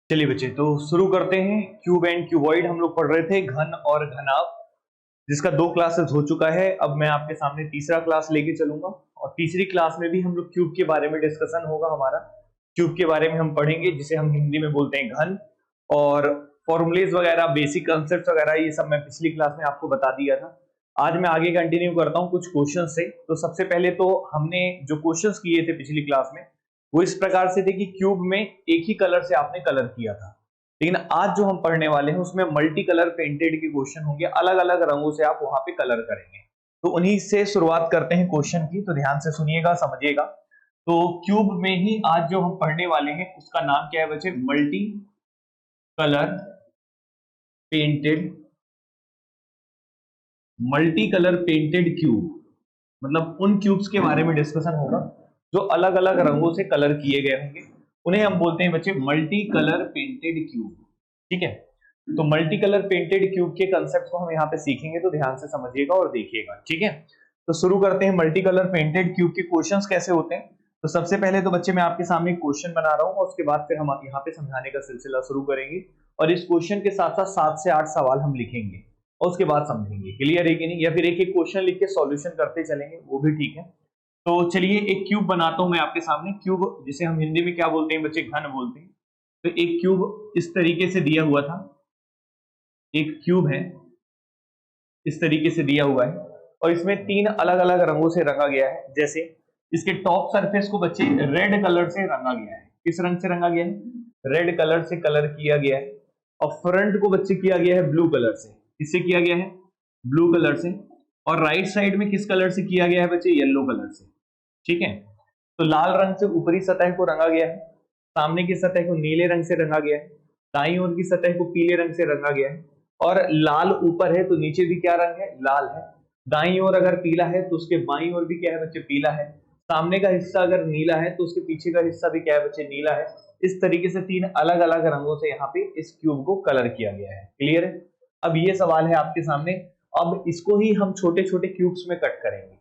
चलिए बच्चे, तो शुरू करते हैं। क्यूब एंड क्यूबॉइड हम लोग पढ़ रहे थे, घन और घनाभ, जिसका 2 क्लासेस हो चुका है। अब मैं आपके सामने तीसरा क्लास लेके चलूंगा और तीसरी क्लास में भी हम लोग क्यूब के बारे में डिस्कशन होगा हमारा। क्यूब के बारे में हम पढ़ेंगे, जिसे हम हिंदी में बोलते हैं घन, और फॉर्मूलेज वगैरह, बेसिक कंसेप्ट वगैरह, ये सब मैं पिछली क्लास में आपको बता दिया था। आज मैं आगे कंटिन्यू करता हूँ कुछ क्वेश्चन से। तो सबसे पहले तो हमने जो क्वेश्चंस किए थे पिछली क्लास में, वो इस प्रकार से थे कि क्यूब में एक ही कलर से आपने कलर किया था, लेकिन आज जो हम पढ़ने वाले हैं उसमें मल्टी कलर पेंटेड के क्वेश्चन होंगे। अलग अलग रंगों से आप वहां पे कलर करेंगे। तो उन्हीं से शुरुआत करते हैं क्वेश्चन की, तो ध्यान से सुनिएगा, समझिएगा। तो क्यूब में ही आज जो हम पढ़ने वाले हैं उसका नाम क्या है बच्चे? Multi colour painted, multi colour painted cube. मतलब उन क्यूब्स के बारे में डिस्कशन होगा जो अलग अलग रंगों से कलर किए गए होंगे। उन्हें हम बोलते हैं बच्चे मल्टी कलर पेंटेड क्यूब। ठीक है, तो मल्टी कलर पेंटेड क्यूब के कंसेप्ट को हम यहाँ पे सीखेंगे, तो ध्यान से समझिएगा और देखिएगा। ठीक है, तो शुरू करते हैं। मल्टी कलर पेंटेड क्यूब के क्वेश्चंस कैसे होते हैं? तो सबसे पहले तो बच्चे मैं आपके सामने क्वेश्चन बना रहा हूँ और उसके बाद फिर हम यहाँ पे समझाने का सिलसिला शुरू करेंगे, और इस क्वेश्चन के साथ साथ 7 से 8 सवाल हम लिखेंगे और उसके बाद समझेंगे। क्लियर है कि नहीं? या फिर एक एक क्वेश्चन लिख के सॉल्यूशन करते चलेंगे, वो भी ठीक है। तो चलिए एक क्यूब बनाता हूं मैं आपके सामने। क्यूब जिसे हम हिंदी में क्या बोलते हैं बच्चे? घन बोलते हैं। तो एक क्यूब इस तरीके से दिया हुआ था, एक क्यूब है इस तरीके से दिया हुआ है, और इसमें 3 अलग अलग रंगों से रंगा गया है। जैसे इसके टॉप सरफेस को बच्चे रेड कलर से रंगा गया है। किस रंग से रंगा गया है? रेड कलर से कलर किया गया है। और फ्रंट को बच्चे किया गया है ब्लू कलर से। किससे किया गया है? ब्लू कलर से। और राइट साइड में किस कलर से किया गया है बच्चे? येलो कलर से। ठीक है, तो लाल रंग से ऊपरी सतह को रंगा गया है, सामने की सतह को नीले रंग से रंगा गया है, दाईं ओर की सतह को पीले रंग से रंगा गया है। और लाल ऊपर है तो नीचे भी क्या रंग है? लाल है। दाईं ओर अगर पीला है तो उसके बाईं ओर भी क्या है बच्चे? पीला है। सामने का हिस्सा अगर नीला है तो उसके पीछे का हिस्सा भी क्या है बच्चे? नीला है। इस तरीके से 3 अलग अलग रंगों से यहाँ पे इस क्यूब को कलर किया गया है। क्लियर है? अब ये सवाल है आपके सामने। अब इसको ही हम छोटे छोटे क्यूब्स में कट करेंगे।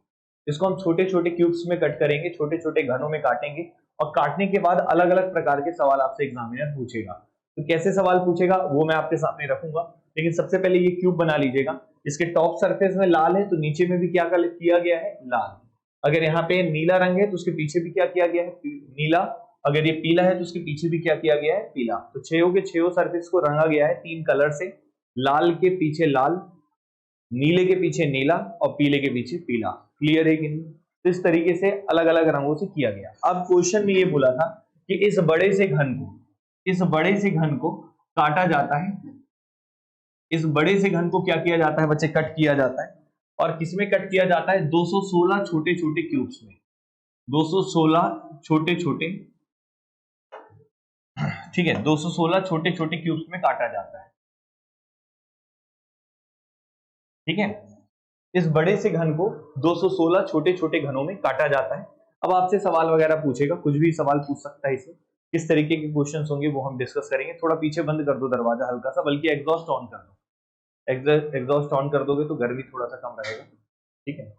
इसको हम छोटे छोटे क्यूब्स में कट करेंगे, छोटे छोटे घनों में काटेंगे, और काटने के बाद अलग अलग प्रकार के सवाल आपसे एग्जामिनर पूछेगा। तो कैसे सवाल पूछेगा वो मैं आपके सामने रखूंगा, लेकिन सबसे पहले ये क्यूब बना लीजिएगा। इसके टॉप सरफेस में लाल है तो नीचे में भी क्या किया गया है? लाल। अगर यहाँ पे नीला रंग है तो उसके पीछे भी क्या किया गया है? नीला। अगर ये पीला है तो उसके पीछे भी क्या किया गया है? पीला। तो छयों के छयों सरफेस को रंगा गया है 3 कलर से। लाल के पीछे लाल, नीले के पीछे नीला, और पीले के पीछे पीला। क्लियर है कि नहीं? तो इस तरीके से अलग अलग रंगों से किया गया। अब क्वेश्चन में ये बोला था कि इस बड़े से घन को काटा जाता है। इस बड़े से घन को क्या किया जाता है बच्चे? कट किया जाता है। और किसमें कट किया जाता है? 216 छोटे छोटे क्यूब्स में। 216 छोटे छोटे, ठीक है, 216 छोटे छोटे क्यूब्स में काटा जाता है। ठीक है, इस बड़े से घन को 216 छोटे छोटे घनों में काटा जाता है। अब आपसे सवाल वगैरह पूछेगा, कुछ भी सवाल पूछ सकता है इसे। किस तरीके के क्वेश्चंस होंगे वो हम डिस्कस करेंगे। थोड़ा पीछे बंद कर दो दरवाजा हल्का सा, बल्कि एग्जॉस्ट ऑन कर दो। एग्जॉस्ट ऑन कर दोगे तो गर्मी थोड़ा सा कम रहेगा। ठीक है,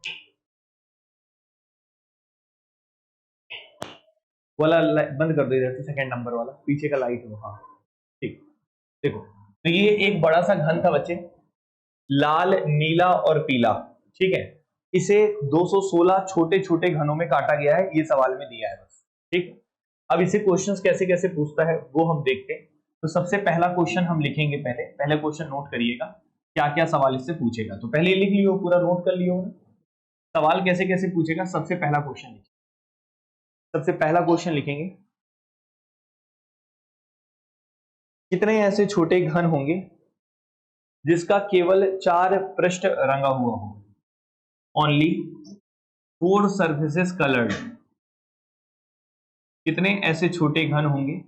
वाला बंद कर दो, इधर से सेकंड नंबर वाला पीछे का लाइट हो। हाँ ठीक। देखो, तो ये एक बड़ा सा घन था बच्चे, लाल, नीला और पीला। ठीक है, इसे 216 छोटे छोटे घनों में काटा गया है, ये सवाल में दिया है बस। ठीक, अब इसे क्वेश्चंस कैसे कैसे पूछता है वो हम देखते हैं। तो सबसे पहला क्वेश्चन हम लिखेंगे, पहले क्वेश्चन नोट करिएगा क्या क्या सवाल इससे पूछेगा। तो पहले लिख लियो, पूरा नोट कर लियो सवाल कैसे कैसे पूछेगा। सबसे पहला क्वेश्चन लिखेंगे, सबसे पहला क्वेश्चन लिखेंगे, कितने ऐसे छोटे घन होंगे जिसका केवल 4 पृष्ठ रंगा हुआ हो? Only 4 surfaces colored। कितने ऐसे छोटे घन होंगे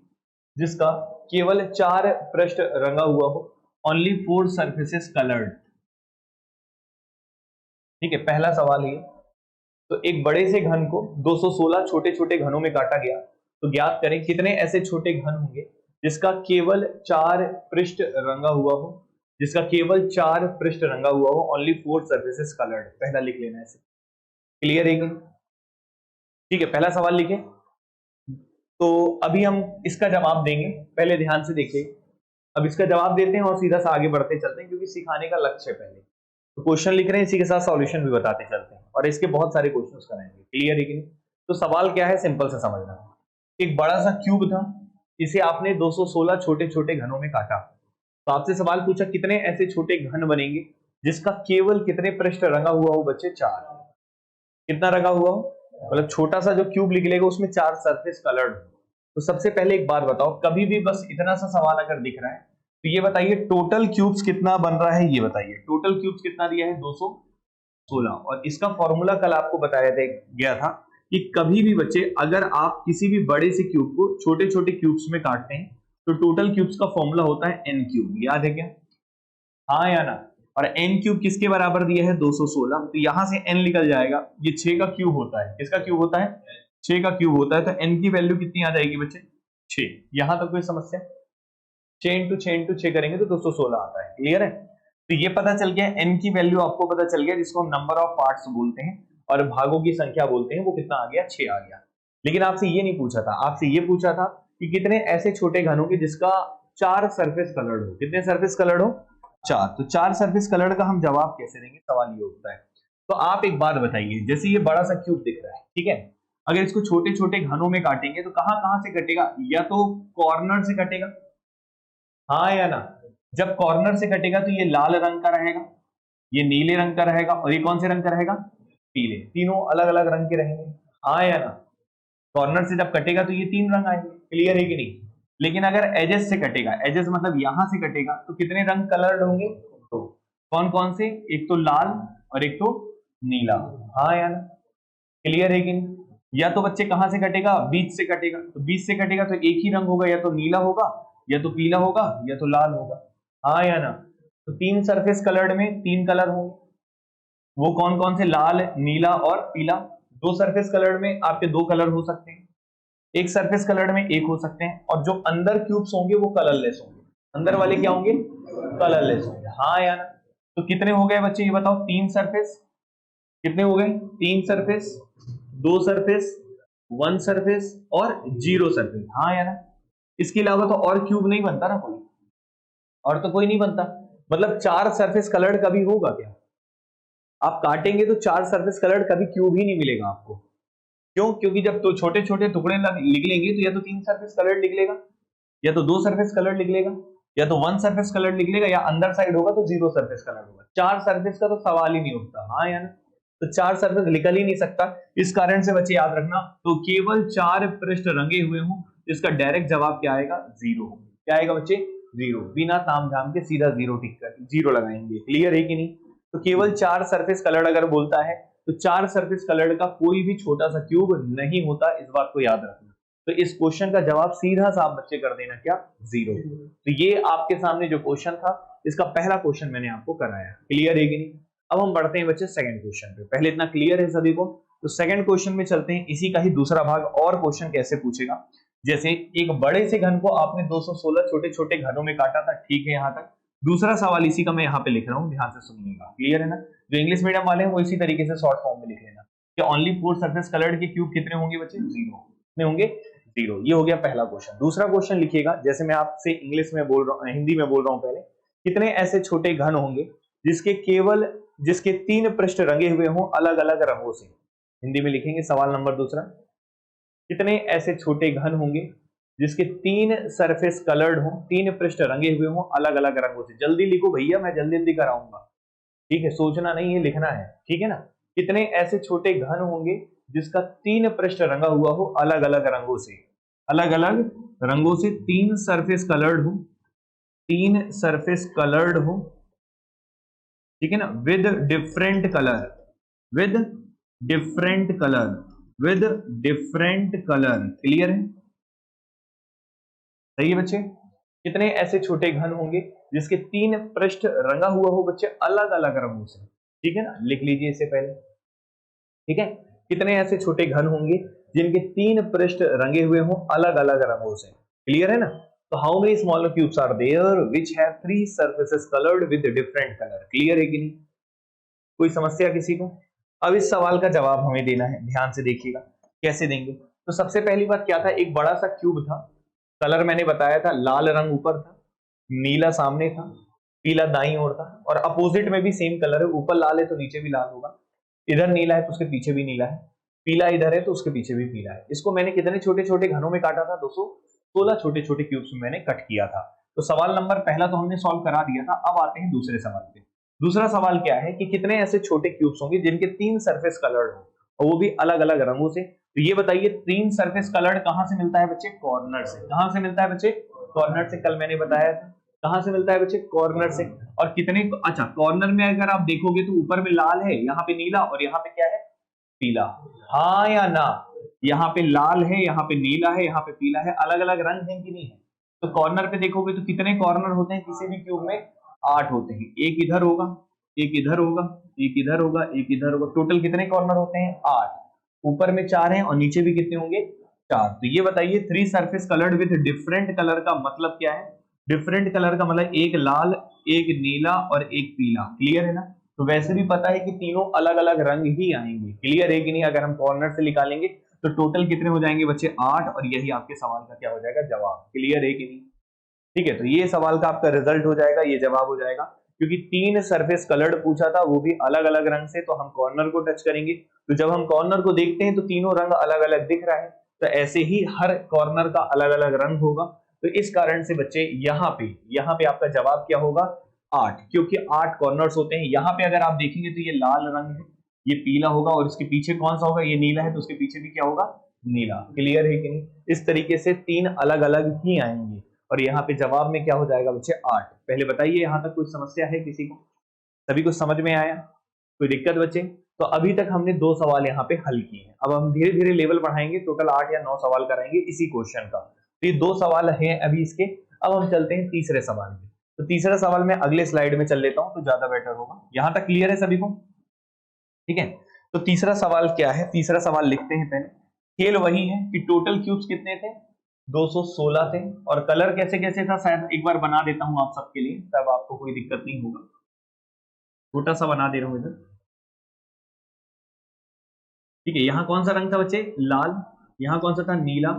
जिसका केवल 4 पृष्ठ रंगा हुआ हो? Only 4 surfaces colored। ठीक है, पहला सवाल ये। तो एक बड़े से घन को 216 छोटे छोटे घनों में काटा गया, तो ज्ञात करें कितने ऐसे छोटे घन होंगे जिसका केवल 4 पृष्ठ रंगा हुआ हो, जिसका केवल 4 पृष्ठ रंगा हुआ हो। ओनली 4 surfaces colored, पहला लिख लेना है। क्लियर है? ठीक है, पहला सवाल लिखे। तो अभी हम इसका जवाब देंगे, पहले ध्यान से देखिए। अब इसका जवाब देते हैं और सीधा सा आगे बढ़ते चलते हैं, क्योंकि सिखाने का लक्ष्य है पहले। तो क्वेश्चन लिख रहे हैं, इसी के साथ सॉल्यूशन भी बताते चलते हैं, और इसके बहुत सारे क्वेश्चंस कराएंगे। क्लियर है कि नहीं? तो सवाल क्या है, सिंपल से समझना। एक बड़ा सा क्यूब था, इसे आपने 216 छोटे छोटे घनों में काटा। तो आपसे सवाल पूछा कितने ऐसे छोटे घन बनेंगे जिसका केवल कितने पृष्ठ रंगा हुआ हो बच्चे? 4। कितना रंगा हुआ हो? मतलब छोटा सा जो क्यूब निकलेगा उसमें 4 सरफेस कलर्ड हो। तो सबसे पहले एक बात बताओ, कभी भी बस इतना सा सवाल अगर दिख रहा है तो ये बताइए टोटल क्यूब्स कितना बन रहा है, ये बताइए टोटल क्यूब्स कितना दिया है? 216। और इसका फॉर्मूला कल आपको बताया गया था कि कभी भी बच्चे अगर आप किसी भी बड़े से क्यूब को छोटे छोटे क्यूब्स में काटते हैं तो टोटल क्यूब्स का फॉर्मूला होता है n क्यूब। याद है क्या? हाँ या ना? और n क्यूब किसके बराबर दिया है? 216। तो यहां से n निकल जाएगा, ये 6 का क्यूब होता है। किसका क्यूब होता है? 6 का क्यूब होता है। तो n की वैल्यू कितनी आ जाएगी बच्चे? 6। यहां तक कोई समस्या? 6 इंटू 6 इंटू 6 करेंगे तो 216 आता है। क्लियर है? तो ये पता चल गया, n की वैल्यू आपको पता चल गया, जिसको हम नंबर ऑफ पार्ट्स बोलते हैं और भागों की संख्या बोलते हैं, वो कितना आ गया? 6 आ गया। लेकिन आपसे ये नहीं पूछा था, आपसे ये पूछा था कि कितने ऐसे छोटे घन होंगे जिसका 4 सरफेस कलर्ड हो। कितने सरफेस कलर्ड हो? 4। तो 4 सरफेस कलर्ड का हम जवाब कैसे देंगे? सवाल ये होता है। तो आप एक बात बताइए, जैसे ये बड़ा सा क्यूब दिख रहा है, ठीक है, अगर इसको छोटे छोटे घनों में काटेंगे तो कहां कहां से कटेगा? या तो कॉर्नर से कटेगा, हाँ या ना? जब कॉर्नर से कटेगा तो ये लाल रंग का रहेगा, ये नीले रंग का रहेगा, और ये कौन से रंग का रहेगा? पीले। तीनों अलग अलग रंग के रहेंगे, हाँ या ना? कॉर्नर से जब कटेगा तो ये 3 रंग आएंगे। क्लियर है कि नहीं? लेकिन अगर एजेस से कटेगा, एजेस मतलब यहां से कटेगा, तो कितने रंग कलर्ड होंगे? तो कौन कौन से? एक तो लाल और एक तो नीला, हाँ या ना? क्लियर है कि नहीं? या तो बच्चे कहां से कटेगा? बीच से कटेगा। तो बीच से कटेगा तो एक ही रंग होगा, या तो नीला होगा, या तो पीला होगा, या तो लाल होगा, हाँ या ना? तो 3 सरफेस कलर्ड में 3 कलर होंगे, वो कौन कौन से? लाल, नीला और पीला। 2 सरफेस कलर्ड में आपके 2 कलर हो सकते हैं, एक सरफेस कलर्ड में 1 हो सकते हैं, और जो अंदर क्यूब्स होंगे वो कलरलेस होंगे। अंदर वाले क्या होंगे? कलरलेस होंगे, हाँ या ना? तो कितने हो गए बच्चे, ये बताओ? 3 सरफेस। कितने हो गए? 3 सरफेस, 2 सरफेस, 1 सरफेस और 0 सरफेस, हाँ या ना? इसके अलावा तो और क्यूब नहीं बनता ना कोई, और तो कोई नहीं बनता। मतलब 4 सरफेस कलर्ड कभी होगा क्या? आप काटेंगे तो 4 सरफेस कलर्ड कभी क्यूब ही नहीं मिलेगा आपको। क्यों? क्योंकि जब तो छोटे छोटे टुकड़े निकलेंगे तो या तो 3 सरफेस कलर्ड निकलेगा, या तो 2 सरफेस कलर्ड निकलेगा, या तो 1 सरफेस कलर्ड निकलेगा, या अंदर साइड होगा तो 0 सरफेस कलर्ड होगा। 4 सरफेस का तो सवाल ही नहीं उठता, हाँ या ना? तो 4 सरफेस निकल ही नहीं सकता। इस कारण से बच्चे याद रखना, तो केवल 4 पृष्ठ रंगे हुए हों, इसका डायरेक्ट जवाब क्या आएगा? 0। क्या आएगा बच्चे? 0। बिना ताम झाम के सीधा 0 टिक कर 0 लगाएंगे। क्लियर है कि नहीं? तो केवल 4 सरफेस कलर्ड अगर बोलता है तो 4 सरफेस कलर्ड का कोई भी छोटा सा क्यूब नहीं होता, इस बात को याद रखना। तो इस क्वेश्चन का जवाब सीधा सा आप बच्चे कर देना, क्या? 0। तो ये आपके सामने जो क्वेश्चन था, इसका पहला क्वेश्चन मैंने आपको कराया। क्लियर है कि नहीं? अब हम बढ़ते हैं बच्चे सेकंड क्वेश्चन पे। पहले इतना क्लियर है सभी को? तो सेकंड क्वेश्चन में चलते हैं, इसी का ही दूसरा भाग। और क्वेश्चन कैसे पूछेगा? जैसे एक बड़े से घन को आपने 216 छोटे छोटे घनों में काटा था, ठीक है यहां तक। दूसरा सवाल इसी का मैं यहाँ पे लिख रहा हूँ, ध्यान से सुनिएगा। क्लियर है ना? जो इंग्लिश मीडियम वाले हैं वो इसी तरीके से शॉर्ट फॉर्म में लिख लेना कि ओनली 4 सरफेस कलर्ड के क्यूब कितने होंगे बच्चे? 0। कितने होंगे? 0। ये हो गया पहला क्वेश्चन। दूसरा क्वेश्चन लिखिएगा, जैसे मैं आपसे इंग्लिश में बोल रहा हूँ, हिंदी में बोल रहा हूँ पहले। कितने ऐसे छोटे घन होंगे जिसके 3 पृष्ठ रंगे हुए हों अलग अलग रंगों से? हिंदी में लिखेंगे सवाल नंबर दूसरा। कितने ऐसे छोटे घन होंगे जिसके 3 सरफेस कलर्ड हों, 3 पृष्ठ रंगे हुए हों अलग अलग रंगों से? जल्दी लिखो भैया, मैं जल्दी जल्दी कराऊंगा, ठीक है? सोचना नहीं है, लिखना है, ठीक है ना? कितने ऐसे छोटे घन होंगे जिसका 3 पृष्ठ रंगा हुआ हो अलग अलग रंगों से? अलग अलग रंगों से 3 सरफेस कलर्ड हो, 3 सरफेस कलर्ड हो, ठीक है ना? With different colour, with different colour, with different colour. Clear है? सही है बच्चे? कितने ऐसे छोटे घन होंगे जिसके 3 पृष्ठ रंगा हुआ हो बच्चे अलग अलग रंगों से? ठीक है ना? लिख लीजिए इसे पहले, ठीक है? कितने ऐसे छोटे घन होंगे जिनके 3 पृष्ठ रंगे हुए हों अलग अलग रंगों से? क्लियर है ना? तो how many smaller cubes are there which have 3 surfaces coloured with different colour? Clear है कि नहीं? कोई समस्या किसी को? अब इस सवाल का जवाब हमें देना है, ध्यान से देखिएगा कैसे देंगे। तो सबसे पहली बात क्या था, एक बड़ा सा क्यूब था, कलर मैंने बताया था, लाल रंग ऊपर था, नीला सामने था, पीला दाईं ओर था, और अपोजिट में भी सेम कलर है, ऊपर लाल है तो नीचे भी लाल होगा, इधर नीला है तो उसके पीछे भी नीला है, पीला इधर है तो उसके पीछे भी पीला है। इसको मैंने कितने छोटे छोटे घनों में काटा था, 216 छोटे छोटे क्यूब्स में मैंने कट किया था। तो सवाल नंबर पहला तो हमने सॉल्व करा दिया था। अब आते हैं दूसरे सवाल पे। दूसरा सवाल क्या है कि कितने ऐसे छोटे क्यूब्स होंगे जिनके 3 सरफेस कलर्ड हो और वो भी अलग अलग रंगों से। तो ये बताइए 3 सरफेस कलर्ड कहां से मिलता है बच्चे? कॉर्नर से। कहां से मिलता है बच्चे? कॉर्नर से। कल मैंने बताया था कहां से मिलता है बच्चे? कॉर्नर से। और कितने, अच्छा कॉर्नर में अगर आप देखोगे तो ऊपर में लाल है, यहाँ पे नीला, और यहाँ पे क्या है? पीला। हाँ या ना? यहाँ पे लाल है, यहाँ पे नीला है, यहाँ पे पीला है, अलग अलग रंग है कि नहीं है? तो कॉर्नर पे देखोगे तो कितने कॉर्नर होते हैं किसी भी क्यूब में? 8 होते हैं। एक इधर होगा, एक इधर होगा, एक इधर होगा, एक इधर होगा, टोटल कितने कॉर्नर होते हैं? 8। ऊपर में 4 हैं और नीचे भी कितने होंगे? 4। तो ये बताइए 3 surface coloured with different colour का मतलब क्या है? डिफरेंट कलर का मतलब एक लाल, एक नीला और एक पीला। क्लियर है ना? तो वैसे भी पता है कि तीनों अलग अलग रंग ही आएंगे। क्लियर है कि नहीं? अगर हम कॉर्नर से निकालेंगे तो टोटल कितने हो जाएंगे बच्चे? 8। और यही आपके सवाल का क्या हो जाएगा? जवाब। क्लियर है कि नहीं? ठीक है, तो ये सवाल का आपका रिजल्ट हो जाएगा, ये जवाब हो जाएगा। क्योंकि 3 सरफेस कलर्ड पूछा था, वो भी अलग अलग रंग से, तो हम कॉर्नर को टच करेंगे। तो जब हम कॉर्नर को देखते हैं तो तीनों रंग अलग अलग दिख रहा है, तो ऐसे ही हर कॉर्नर का अलग अलग रंग होगा। तो इस कारण से बच्चे यहाँ पे आपका जवाब क्या होगा? 8, क्योंकि 8 कॉर्नर्स होते हैं। यहाँ पे अगर आप देखेंगे तो ये लाल रंग है, ये पीला होगा, और इसके पीछे कौन सा होगा? ये नीला है, तो उसके पीछे भी क्या होगा? नीला। क्लियर है कि नहीं? इस तरीके से 3 अलग अलग ही आएंगे। और यहाँ पे जवाब में क्या हो जाएगा बच्चे? 8। पहले बताइए यहाँ तक कोई समस्या है किसी को? सभी को समझ में आया? कोई दिक्कत बच्चे? तो अभी तक हमने 2 सवाल यहाँ पे हल किए हैं। अब हम धीरे धीरे लेवल बढ़ाएंगे, टोटल 8 या 9 सवाल कराएंगे इसी क्वेश्चन का। तो ये 2 सवाल हैं अभी इसके। अब हम चलते हैं तीसरे सवाल में। तो तीसरा सवाल मैं अगले स्लाइड में चल लेता हूं तो ज्यादा बेटर होगा। यहां तक क्लियर है सभी को? ठीक है, तो तीसरा सवाल क्या है? तीसरा सवाल लिखते हैं पहले। खेल वही है कि टोटल क्यूब्स कितने थे? 216 थे। और कलर कैसे कैसे था, शायद एक बार बना देता हूं आप सबके लिए, तब आपको कोई दिक्कत नहीं होगा। छोटा सा बना दे रहा हूं इधर। ठीक है, यहाँ कौन सा रंग था बच्चे? लाल। यहाँ कौन सा था? नीला।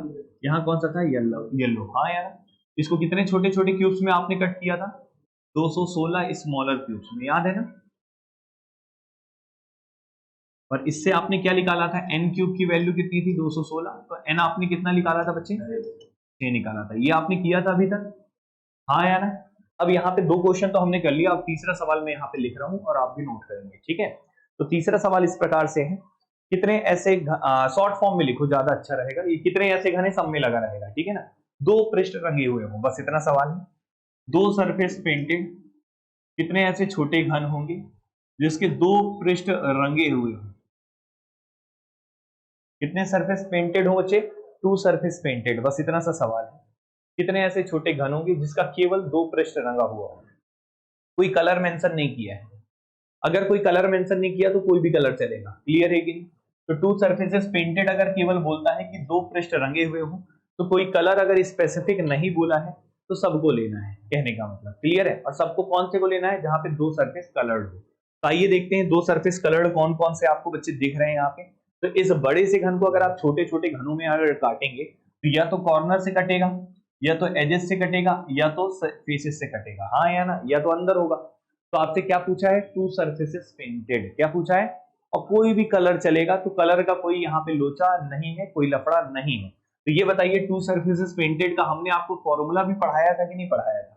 यहाँ कौन सा था? येलो। येलो, हाँ यार। इसको कितने छोटे छोटे क्यूब्स में आपने कट किया था? 216 स्मॉलर क्यूब्स में, याद है ना? और इससे आपने क्या निकाला था? एन क्यूब की वैल्यू कितनी थी? 216। तो एन आपने कितना निकाला था बच्चे? 6 निकाला था। ये आपने किया था अभी तक? हाँ या ना? अब यहाँ पे 2 क्वेश्चन तो हमने कर लिया। अब तीसरा सवाल मैं यहाँ पे लिख रहा हूँ और आप भी नोट करेंगे। ठीक है, तो तीसरा सवाल इस प्रकार से है। कितने ऐसे, शॉर्ट फॉर्म में लिखो ज्यादा अच्छा रहेगा, ये कितने ऐसे घने सब में लगा रहेगा। ठीक है ना? 2 पृष्ठ रंगे हुए हों, बस इतना सवाल है। 2 सरफेस पेंटेड, कितने ऐसे छोटे घन होंगे जिसके 2 पृष्ठ रंगे हुए हों? कितने सरफेस पेंटेड हो बच्चे? 2 सरफेस पेंटेड, बस इतना सा सवाल है। कितने ऐसे छोटे घन होंगे जिसका केवल 2 पृष्ठ रंगा हुआ हो? कोई कलर मेंशन नहीं किया है। अगर कोई कलर मेंशन नहीं किया तो कोई भी कलर चलेगा। क्लियर है कि नहीं? तो 2 सरफेसेस पेंटेड अगर केवल बोलता है कि 2 पृष्ठ रंगे हुए हो, तो कोई कलर अगर स्पेसिफिक नहीं बोला है तो सबको लेना है, कहने का मतलब। क्लियर है? और सबको कौन से को लेना है? जहां पे 2 सरफेस कलर्ड हो। तो आइए देखते हैं 2 सरफेस कलर्ड कौन कौन से आपको बच्चे दिख रहे हैं यहाँ पे। तो इस बड़े से घन को अगर आप छोटे छोटे घनों में अगर काटेंगे तो या तो कॉर्नर से कटेगा, या तो एजेस से कटेगा, या तो फेसेस से कटेगा। हाँ या ना? या तो अंदर होगा। तो आपसे क्या पूछा है? 2 सरफेसेस पेंटेड। क्या पूछा है? और कोई भी कलर चलेगा, तो कलर का कोई यहाँ पे लोचा नहीं है, कोई लफड़ा नहीं है। तो ये बताइए 2 सरफेसेस पेंटेड का हमने आपको फॉर्मूला भी पढ़ाया था कि नहीं पढ़ाया था?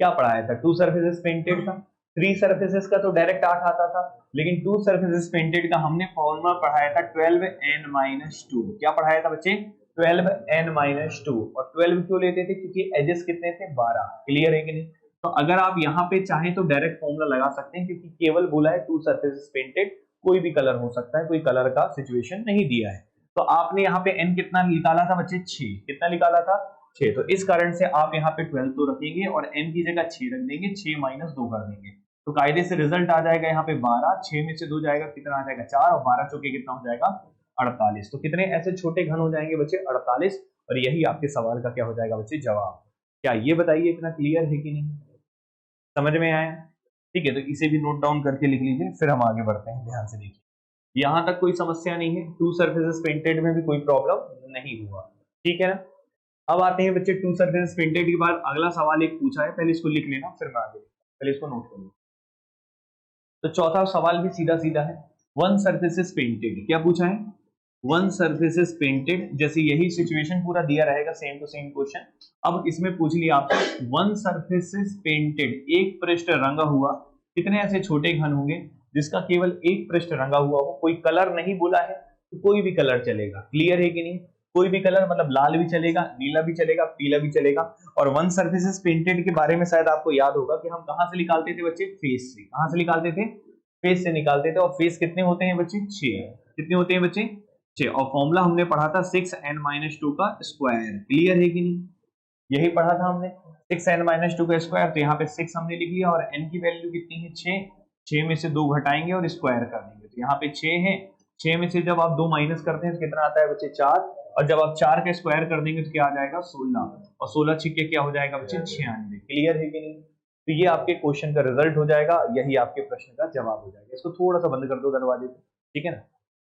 क्या पढ़ाया था 2 सरफेसेस पेंटेड का? 3 सरफेसेस का तो डायरेक्ट 8 आता था, लेकिन 2 सरफेसेस पेंटेड का हमने फॉर्मूला पढ़ाया था 12n-2। क्या पढ़ाया था बच्चे? 12n-2। और 12 क्यों लेते थे? क्योंकि एजेस कितने थे? 12। क्लियर है कि नहीं? तो अगर आप यहाँ पे चाहें तो डायरेक्ट फॉर्मूला लगा सकते हैं, क्योंकि केवल बोला है 2 सरफेसेस पेंटेड, कोई भी कलर हो सकता है, कोई कलर का सिचुएशन नहीं दिया है। तो आपने यहाँ पे n कितना निकाला था बच्चे? 6। कितना निकाला था? 6। तो इस कारण से आप यहाँ पे 12 तो रखेंगे और n की जगह 6 रख देंगे, 6 माइनस 2 कर देंगे, तो कायदे से रिजल्ट आ जाएगा यहाँ पे 12। 6 में से 2 जाएगा, कितना आ जाएगा? 4। और 12 चौके कितना हो जाएगा? 48। तो कितने ऐसे छोटे घन हो जाएंगे बच्चे? 48। और यही आपके सवाल का क्या हो जाएगा बच्चे? जवाब। क्या ये बताइए इतना क्लियर है कि नहीं? समझ में आया? ठीक है, तो इसे भी नोट डाउन करके लिख लीजिए, फिर हम आगे बढ़ते हैं। ध्यान से देखिए। यहां तक कोई समस्या नहीं है, टू सरफेसेस पेंटेड में भी कोई प्रॉब्लम नहीं हुआ, ठीक है ना। अब आते हैं बच्चे टू सरफेसेस पेंटेड के बाद अगला सवाल एक पूछा है, पहले इसको लिख लेना फिर मैं आगे, पहले इसको नोट कर लो। तो चौथा सवाल भी सीधा सीधा है, वन सरफेस इज पेंटेड, क्या पूछा है, वन सरफेस इज पेंटेड, जैसे यही सिचुएशन पूरा दिया रहेगा, सेम टू सेम क्वेश्चन। अब इसमें पूछ लिया आपसे वन सरफेस इज पेंटेड, एक पृष्ठ रंगा हुआ, कितने ऐसे छोटे घन होंगे जिसका केवल एक पृष्ठ रंगा हुआ हो, कोई कलर नहीं बोला है तो कोई भी कलर चलेगा, क्लियर है कि नहीं, कोई भी कलर मतलब लाल भी चलेगा, नीला भी चलेगा, पीला भी चलेगा। और वन सर्फेसेस पेंटेड के बारे में शायद आपको याद होगा कि हम कहां से निकालते थे बच्चे, फेस से, कहां से निकालते थे, फेस से निकालते थे। और फेस कितने होते हैं बच्चे, 6, कितने होते हैं बच्चे, 6। और फॉर्मूला हमने पढ़ा था 6n-2 का स्क्वायर, क्लियर है कि नहीं, यही पढ़ा था हमने 6n-2 का स्क्वायर। तो यहाँ पे 6 हमने लिख लिया और n की वैल्यू कितनी है, 6, 6 में से 2 घटाएंगे और स्क्वायर कर देंगे, तो यहाँ पे 6 है, 6 में से जब आप 2 माइनस करते हैं तो कितना आता है बच्चे, 4, और जब आप 4 का स्क्वायर कर देंगे तो क्या आ जाएगा, 16, और 16 छिक्के क्या हो जाएगा बच्चे, 96, क्लियर है कि नहीं। तो ये आपके क्वेश्चन का रिजल्ट हो जाएगा, यही आपके प्रश्न का जवाब हो जाएगा। इसको थोड़ा सा बंद कर दो दरवाजे से, ठीक है ना,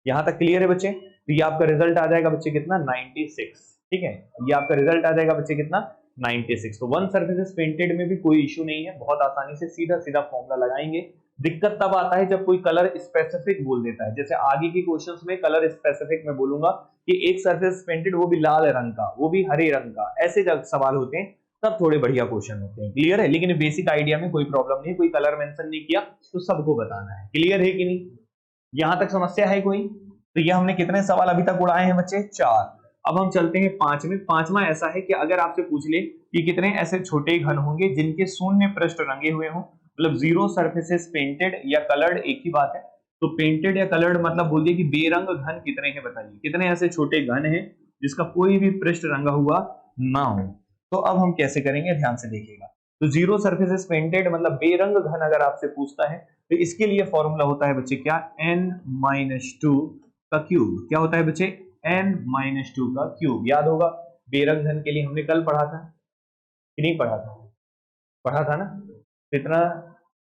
यहाँ तक क्लियर है बच्चे। तो ये आपका रिजल्ट आ जाएगा बच्चे कितना, 96, ठीक है, ये आपका रिजल्ट आ जाएगा बच्चे कितना, 96। तो वन सर्फेसेस पेंटेड में भी कोई इश्यू नहीं है, बहुत आसानी से सीधा सीधा फॉर्मूला लगाएंगे। दिक्कत तब आता है जब कोई कलर स्पेसिफिक बोल देता है, जैसे आगे के क्वेश्चंस में कलर स्पेसिफिक में बोलूंगा कि एक सरफेस पेंटेड, वो भी लाल रंग का, वो भी हरे रंग का, ऐसे जब सवाल होते हैं तब थोड़े बढ़िया क्वेश्चन होते हैं, क्लियर है। लेकिन बेसिक आइडिया में कोई प्रॉब्लम नहीं, कोई कलर मेंशन नहीं किया तो सबको बताना है, क्लियर है कि नहीं, यहां तक समस्या है कोई। तो ये हमने कितने सवाल अभी तक उड़ाए हैं बच्चे, 4। अब हम चलते हैं 5 में। 5वां ऐसा है कि अगर आपसे पूछ ले कि कितने ऐसे छोटे घन होंगे जिनके शून्य पृष्ठ रंगे हुए हों, मतलब जीरो सरफेसेस पेंटेड या कलर्ड, एक ही बात है। तो पेंटेड या कलर्ड मतलब बोल दिए कि बेरंग घन कितने हैं, बताइए कितने ऐसे छोटे घन हैं जिसका कोई भी पृष्ठ रंगा हुआ ना हो। तो अब हम कैसे करेंगे, ध्यान से देखिएगा। तो जीरो सरफेसेस पेंटेड मतलब बेरंग घन अगर आपसे पूछता है तो इसके लिए फॉर्मूला होता है बच्चे क्या, n-2 का क्यूब, क्या होता है बच्चे, n-2 का क्यूब, याद होगा बेरंग घन के लिए हमने कल पढ़ा था कि नहीं पढ़ा था, पढ़ा था ना, इतना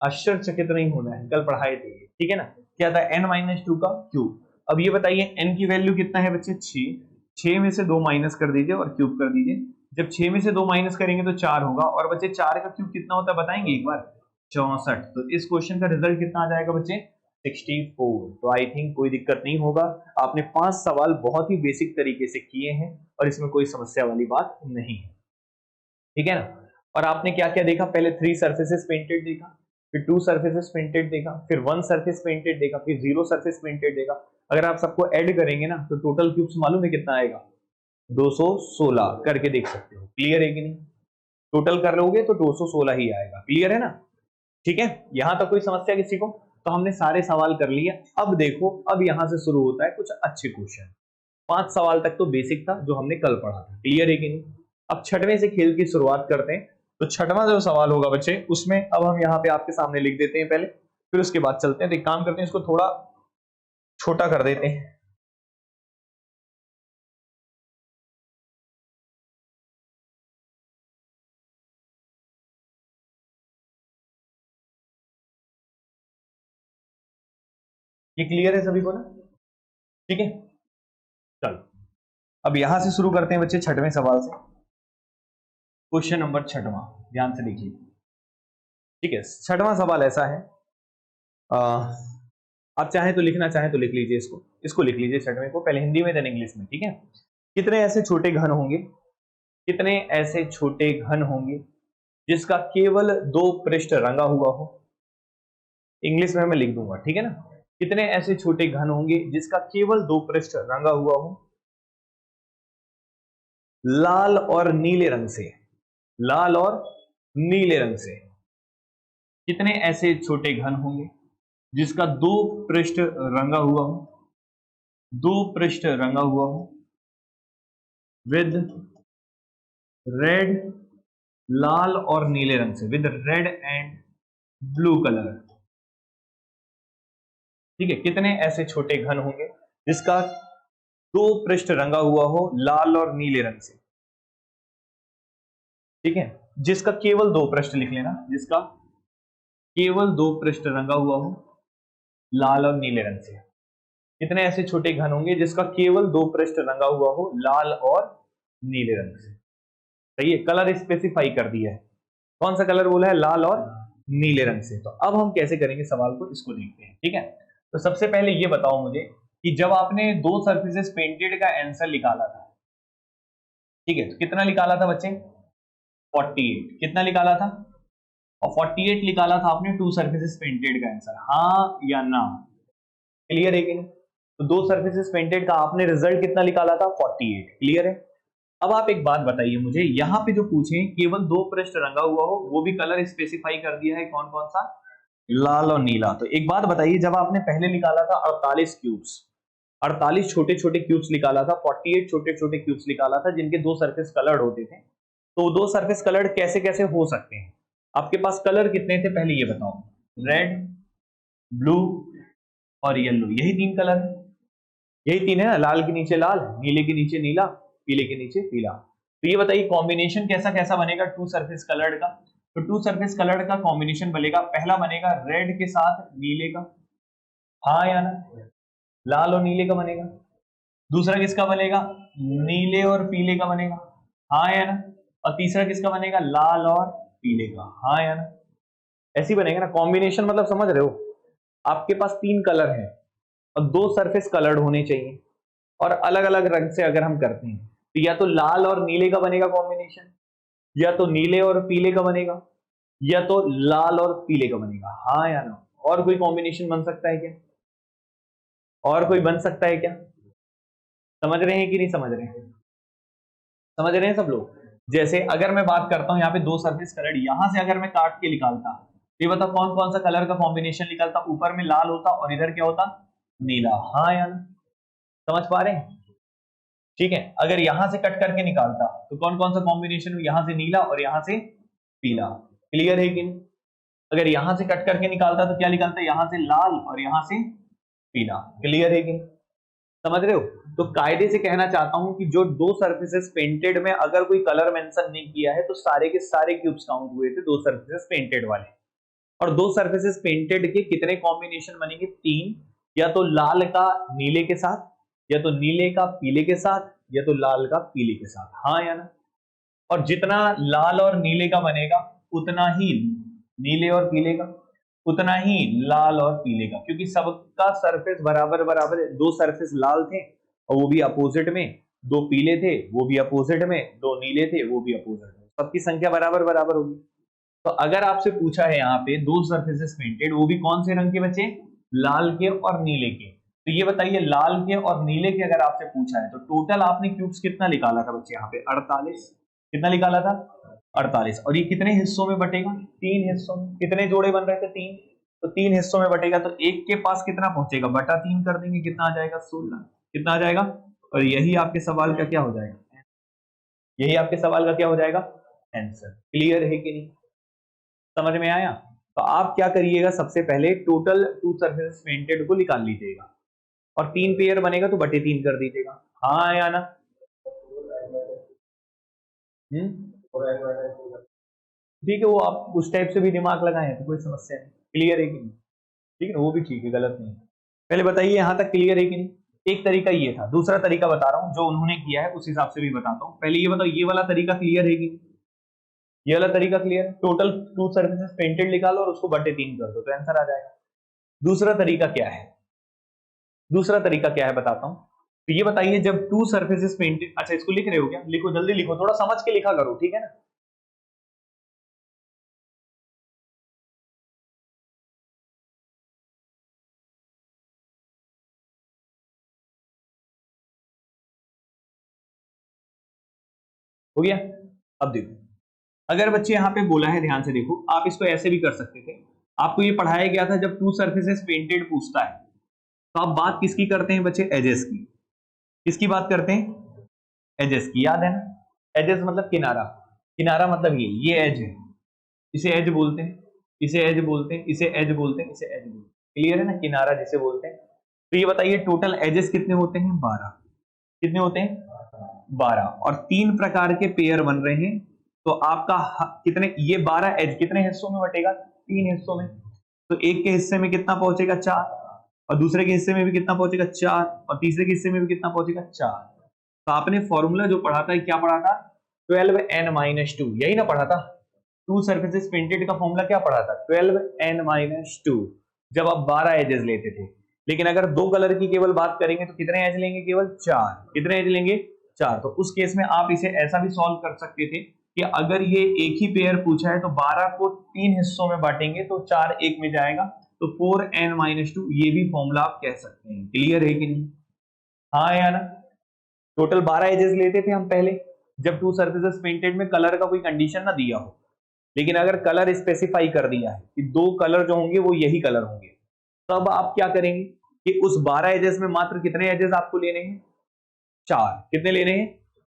आश्चर्यचकित नहीं होना है, कल पढ़ाए थे, ठीक है ना, क्या था, n-2 का क्यूब। अब ये बताइए n की वैल्यू कितना है बच्चे, 6, 6 में से 2 माइनस कर दीजिए और क्यूब कर दीजिए। जब 6 में से 2 माइनस करेंगे तो 4 होगा, और बच्चे 4 का क्यूब कितना होता है बताएंगे एक बार, 64। तो इस क्वेश्चन का रिजल्ट कितना आ जाएगा बच्चे, 64। तो आई थिंक कोई दिक्कत नहीं होगा, आपने 5 सवाल बहुत ही बेसिक तरीके से किए हैं और इसमें कोई समस्या वाली बात नहीं है, ठीक है ना। और आपने क्या क्या देखा, पहले 3 सरफेसेस पेंटेड देखा, फिर 2 सरफेसेस पेंटेड देखा, फिर 1 सरफेस पेंटेड देखा, फिर 0 सरफेस पेंटेड देखा। अगर आप सबको ऐड करेंगे ना तो टोटल क्यूब्स मालूम है कितना आएगा, 216 करके देख सकते हो, क्लियर है कि नहीं, टोटल कर लोगे तो 216 ही आएगा, क्लियर है ना, ठीक है। यहां तक कोई समस्या किसी को, तो हमने सारे सवाल कर लिए। अब देखो, अब यहां से शुरू होता है कुछ अच्छे क्वेश्चन। 5 सवाल तक तो बेसिक था जो हमने कल पढ़ा था, क्लियर है कि नहीं। अब छठवें से खेल की शुरुआत करते हैं। तो छठवां जो सवाल होगा बच्चे, उसमें अब हम यहाँ पे आपके सामने लिख देते हैं पहले, फिर उसके बाद चलते हैं। तो एक काम करते हैं, इसको थोड़ा छोटा कर देते हैं। ये क्लियर है सभी को ना, ठीक है, चलो अब यहां से शुरू करते हैं बच्चे छठवें सवाल से। क्वेश्चन नंबर छठवां, ध्यान से देखिए, ठीक है। छठवां सवाल ऐसा है, आप चाहें तो लिखना, चाहें तो लिख लीजिए, इसको लिख लीजिए छठवें को, पहले हिंदी में देन इंग्लिश में, ठीक है। कितने ऐसे छोटे घन होंगे, कितने ऐसे छोटे घन होंगे जिसका केवल 2 पृष्ठ रंगा हुआ हो, इंग्लिश में मैं लिख दूंगा, ठीक है ना। कितने ऐसे छोटे घन होंगे जिसका केवल 2 पृष्ठ रंगा हुआ हो, लाल और नीले रंग से, लाल और नीले रंग से। कितने ऐसे छोटे घन होंगे जिसका 2 पृष्ठ रंगा हुआ हो, 2 पृष्ठ रंगा हुआ हो विद रेड, लाल और नीले रंग से, with red and blue colour, ठीक है। कितने ऐसे छोटे घन होंगे जिसका 2 पृष्ठ रंगा हुआ हो लाल और नीले रंग से, ठीक है, जिसका केवल 2 पृष्ठ लिख लेना, जिसका केवल 2 पृष्ठ रंगा हुआ हो लाल और नीले रंग से। कितने ऐसे छोटे घन होंगे जिसका केवल 2 पृष्ठ रंगा हुआ हो लाल और नीले रंग से। सही है, कलर स्पेसिफाई कर दिया है। कौन सा कलर बोला है? लाल और नीले रंग से। तो अब हम कैसे करेंगे सवाल को, इसको देखते हैं। ठीक है, तो सबसे पहले ये बताओ मुझे कि जब आपने 2 सरफेसेस पेंटेड का आंसर निकाला था, ठीक है, तो कितना निकाला था बच्चे? 48। कितना निकाला था? और 48 निकाला था आपने 2 सरफेसेस पेंटेड का आंसर, हाँ या ना? क्लियर है कि नहीं? तो 2 सरफेसेस पेंटेड का आपने रिजल्ट कितना निकाला था? 48। क्लियर है? अब आप एक बात बताइए मुझे, यहाँ पे जो पूछे केवल 2 पृष्ठ रंगा हुआ हो, वो भी कलर स्पेसिफाई कर दिया है, कौन कौन सा? लाल और नीला। तो एक बात बताइए, जब आपने पहले निकाला था 48 क्यूब्स, 48 छोटे छोटे क्यूब्स निकाला था, 48 छोटे छोटे क्यूब्स निकाला था जिनके 2 सरफेस कलर्ड होते थे, तो 2 सरफेस कलर्ड कैसे कैसे हो सकते हैं? आपके पास कलर कितने थे पहले ये बताओ? रेड, ब्लू और येलो, यही 3 कलर है, यही 3 है ना। लाल के नीचे लाल, नीले के नीचे नीला, पीले के नीचे पीला। तो ये बताइए कॉम्बिनेशन कैसा कैसा बनेगा 2 सरफेस कलर्ड का? तो 2 सरफेस कलर्ड का कॉम्बिनेशन बनेगा, पहला बनेगा रेड के साथ नीले का, हाँ या ना? लाल और नीले का बनेगा। दूसरा किसका बनेगा? नीले और पीले का बनेगा, हाँ या ना? और तीसरा किसका बनेगा? लाल और पीले का, हाँ या ना? ऐसी बनेगा ना कॉम्बिनेशन, मतलब समझ रहे हो? आपके पास 3 कलर है और 2 सरफेस कलर्ड होने चाहिए, और अलग अलग रंग से अगर हम करते हैं तो या तो लाल और नीले का बनेगा कॉम्बिनेशन, या तो नीले और पीले का बनेगा, या तो लाल और पीले का बनेगा, हाँ या ना? और कोई कॉम्बिनेशन बन सकता है क्या? और कोई बन सकता है क्या? समझ रहे हैं कि नहीं समझ रहे हैं? समझ रहे हैं सब लोग? जैसे अगर मैं बात करता हूं यहाँ पे 2 सरफेस कलर, यहां से अगर मैं काट के निकालता, तो ये बताओ कौन कौन सा कलर का कॉम्बिनेशन निकलता? ऊपर में लाल होता और इधर क्या होता? नीला, हाँ या ना? समझ पा रहे हैं? ठीक है, अगर यहां से कट करके निकालता तो कौन कौन सा कॉम्बिनेशन? यहां से नीला और यहां से पीला। क्लियर है कि नहीं? अगर यहां से कट करके निकालता तो क्या निकलता? यहां से लाल और यहां से पीला। क्लियर है कि नहीं? समझ रहे हो? तो कायदे से कहना चाहता हूं कि जो 2 सरफेसेस पेंटेड में अगर कोई कलर मेंशन नहीं किया है तो सारे के सारे क्यूब्स काउंट हुए थे 2 सरफेसेस पेंटेड वाले। और 2 सरफेसेस पेंटेड के कितने कॉम्बिनेशन बनेंगे? 3, या तो लाल का नीले के साथ, या तो नीले का पीले के साथ, या तो लाल का पीले के साथ, हाँ या ना? और जितना लाल और नीले का बनेगा उतना ही नीले और पीले का, उतना ही लाल और पीले का, क्योंकि सबका सरफेस बराबर बराबर है। 2 सरफेस लाल थे और वो भी अपोजिट में, 2 पीले थे वो भी अपोजिट में, 2 नीले थे वो भी अपोजिट में, सबकी संख्या बराबर बराबर होगी। तो अगर आपसे पूछा है यहाँ पे 2 सरफेसेस पेंटेड, वो भी कौन से रंग के बच्चे? लाल के और नीले के। तो ये बताइए लाल के और नीले के अगर आपसे पूछा है तो टोटल आपने क्यूब्स कितना निकाला था बच्चे? यहाँ पे 48। कितना निकाला था? 48। और ये कितने हिस्सों में बटेगा? 3 हिस्सों में। कितने जोड़े बन रहे थे? 3। तो 3 हिस्सों में बटेगा, तो एक के पास कितना पहुंचेगा? बटा 3 कर देंगे, कितना आ जाएगा? 16। कितना आ जाएगा? और यही आपके सवाल का क्या हो जाएगा? यही आपके सवाल का क्या हो जाएगा? आंसर। क्लियर है कि नहीं? समझ में आया? तो आप क्या करिएगा, सबसे पहले टोटल 2 सरफेसेस पेंटेड को निकाल लीजिएगा, और 3 पेयर बनेगा तो बटे 3 कर दीजिएगा, हाँ या ना? ठीक है, वो आप उस टाइप से भी दिमाग लगाए तो कोई समस्या नहीं। क्लियर है कि नहीं? ठीक है, वो भी ठीक है, गलत नहीं। पहले बताइए यहां तक क्लियर है कि नहीं? एक तरीका ये था, दूसरा तरीका बता रहा हूं जो उन्होंने किया है उस हिसाब से भी बताता हूं। पहले ये बताओ, ये वाला तरीका क्लियर है कि नहीं? ये वाला तरीका क्लियर? टोटल 2 सर्फेसेस पेंटेड निकालो और उसको बटे 3 कर दो तो आंसर आ जाएगा। दूसरा तरीका क्या है? दूसरा तरीका क्या है बताता हूं। तो ये बताइए जब 2 सर्फेसेस पेंटेड, अच्छा इसको लिख रहे हो क्या? लिखो, जल्दी लिखो, थोड़ा समझ के लिखा करो, ठीक है ना? हो गया? अब देखो, अगर बच्चे यहाँ पे बोला है, ध्यान से देखो, आप इसको ऐसे भी कर सकते थे। आपको ये पढ़ाया गया था जब 2 सर्फेसेस पेंटेड पूछता है तो आप बात किसकी करते हैं बच्चे? एजेस की। किसकी बात करते हैं? एजेस की, याद है ना? एजेस मतलब किनारा। किनारा मतलब ये एज है, इसे एज बोलते हैं, इसे एज बोलते हैं, इसे एज बोलते हैं, इसे एज बोलते हैं। क्लियर है ना? किनारा जिसे बोलते हैं। तो ये बताइए टोटल एजेस कितने होते हैं? 12। कितने होते हैं? 12। और 3 प्रकार के पेयर बन रहे हैं, तो आपका कितने, ये 12 एज कितने हिस्सों में बटेगा? 3 हिस्सों में। तो एक के हिस्से में कितना पहुंचेगा? 4। और दूसरे के हिस्से में भी कितना पहुंचेगा 4, और तीसरे के हिस्से में भी कितना पहुंचेगा 4। तो आपने फॉर्मूला जो पढ़ा था क्या पढ़ा था, 12n-2, यही ना पढ़ा था। टू सरफेसेस पेंटेड का फॉर्मूला क्या पढ़ा था, 12n-2, जब आप 12 एजेस लेते थे। लेकिन अगर दो कलर की केवल बात करेंगे तो कितने एज लेंगे, केवल 4। कितने एज लेंगे, 4। तो उस केस में आप इसे ऐसा भी सॉल्व कर सकते थे कि अगर ये एक ही पेयर पूछा है तो 12 को 3 हिस्सों में बांटेंगे तो 4 एक में जाएगा, तो 4n-2, ये भी फॉर्मूला आप कह सकते हैं। क्लियर है कि नहीं, हाँ या ना। टोटल 12 एजेस लेते थे हम पहले, जब टू सर्फेसेस पेंटेड में कलर का कोई कंडीशन ना दिया हो। लेकिन अगर कलर स्पेसिफाई कर दिया है कि दो कलर जो होंगे वो यही कलर होंगे, तब आप क्या करेंगे कि उस 12 एजेस में मात्र कितने एजेस आपको लेने हैं, 4। कितने लेने हैं,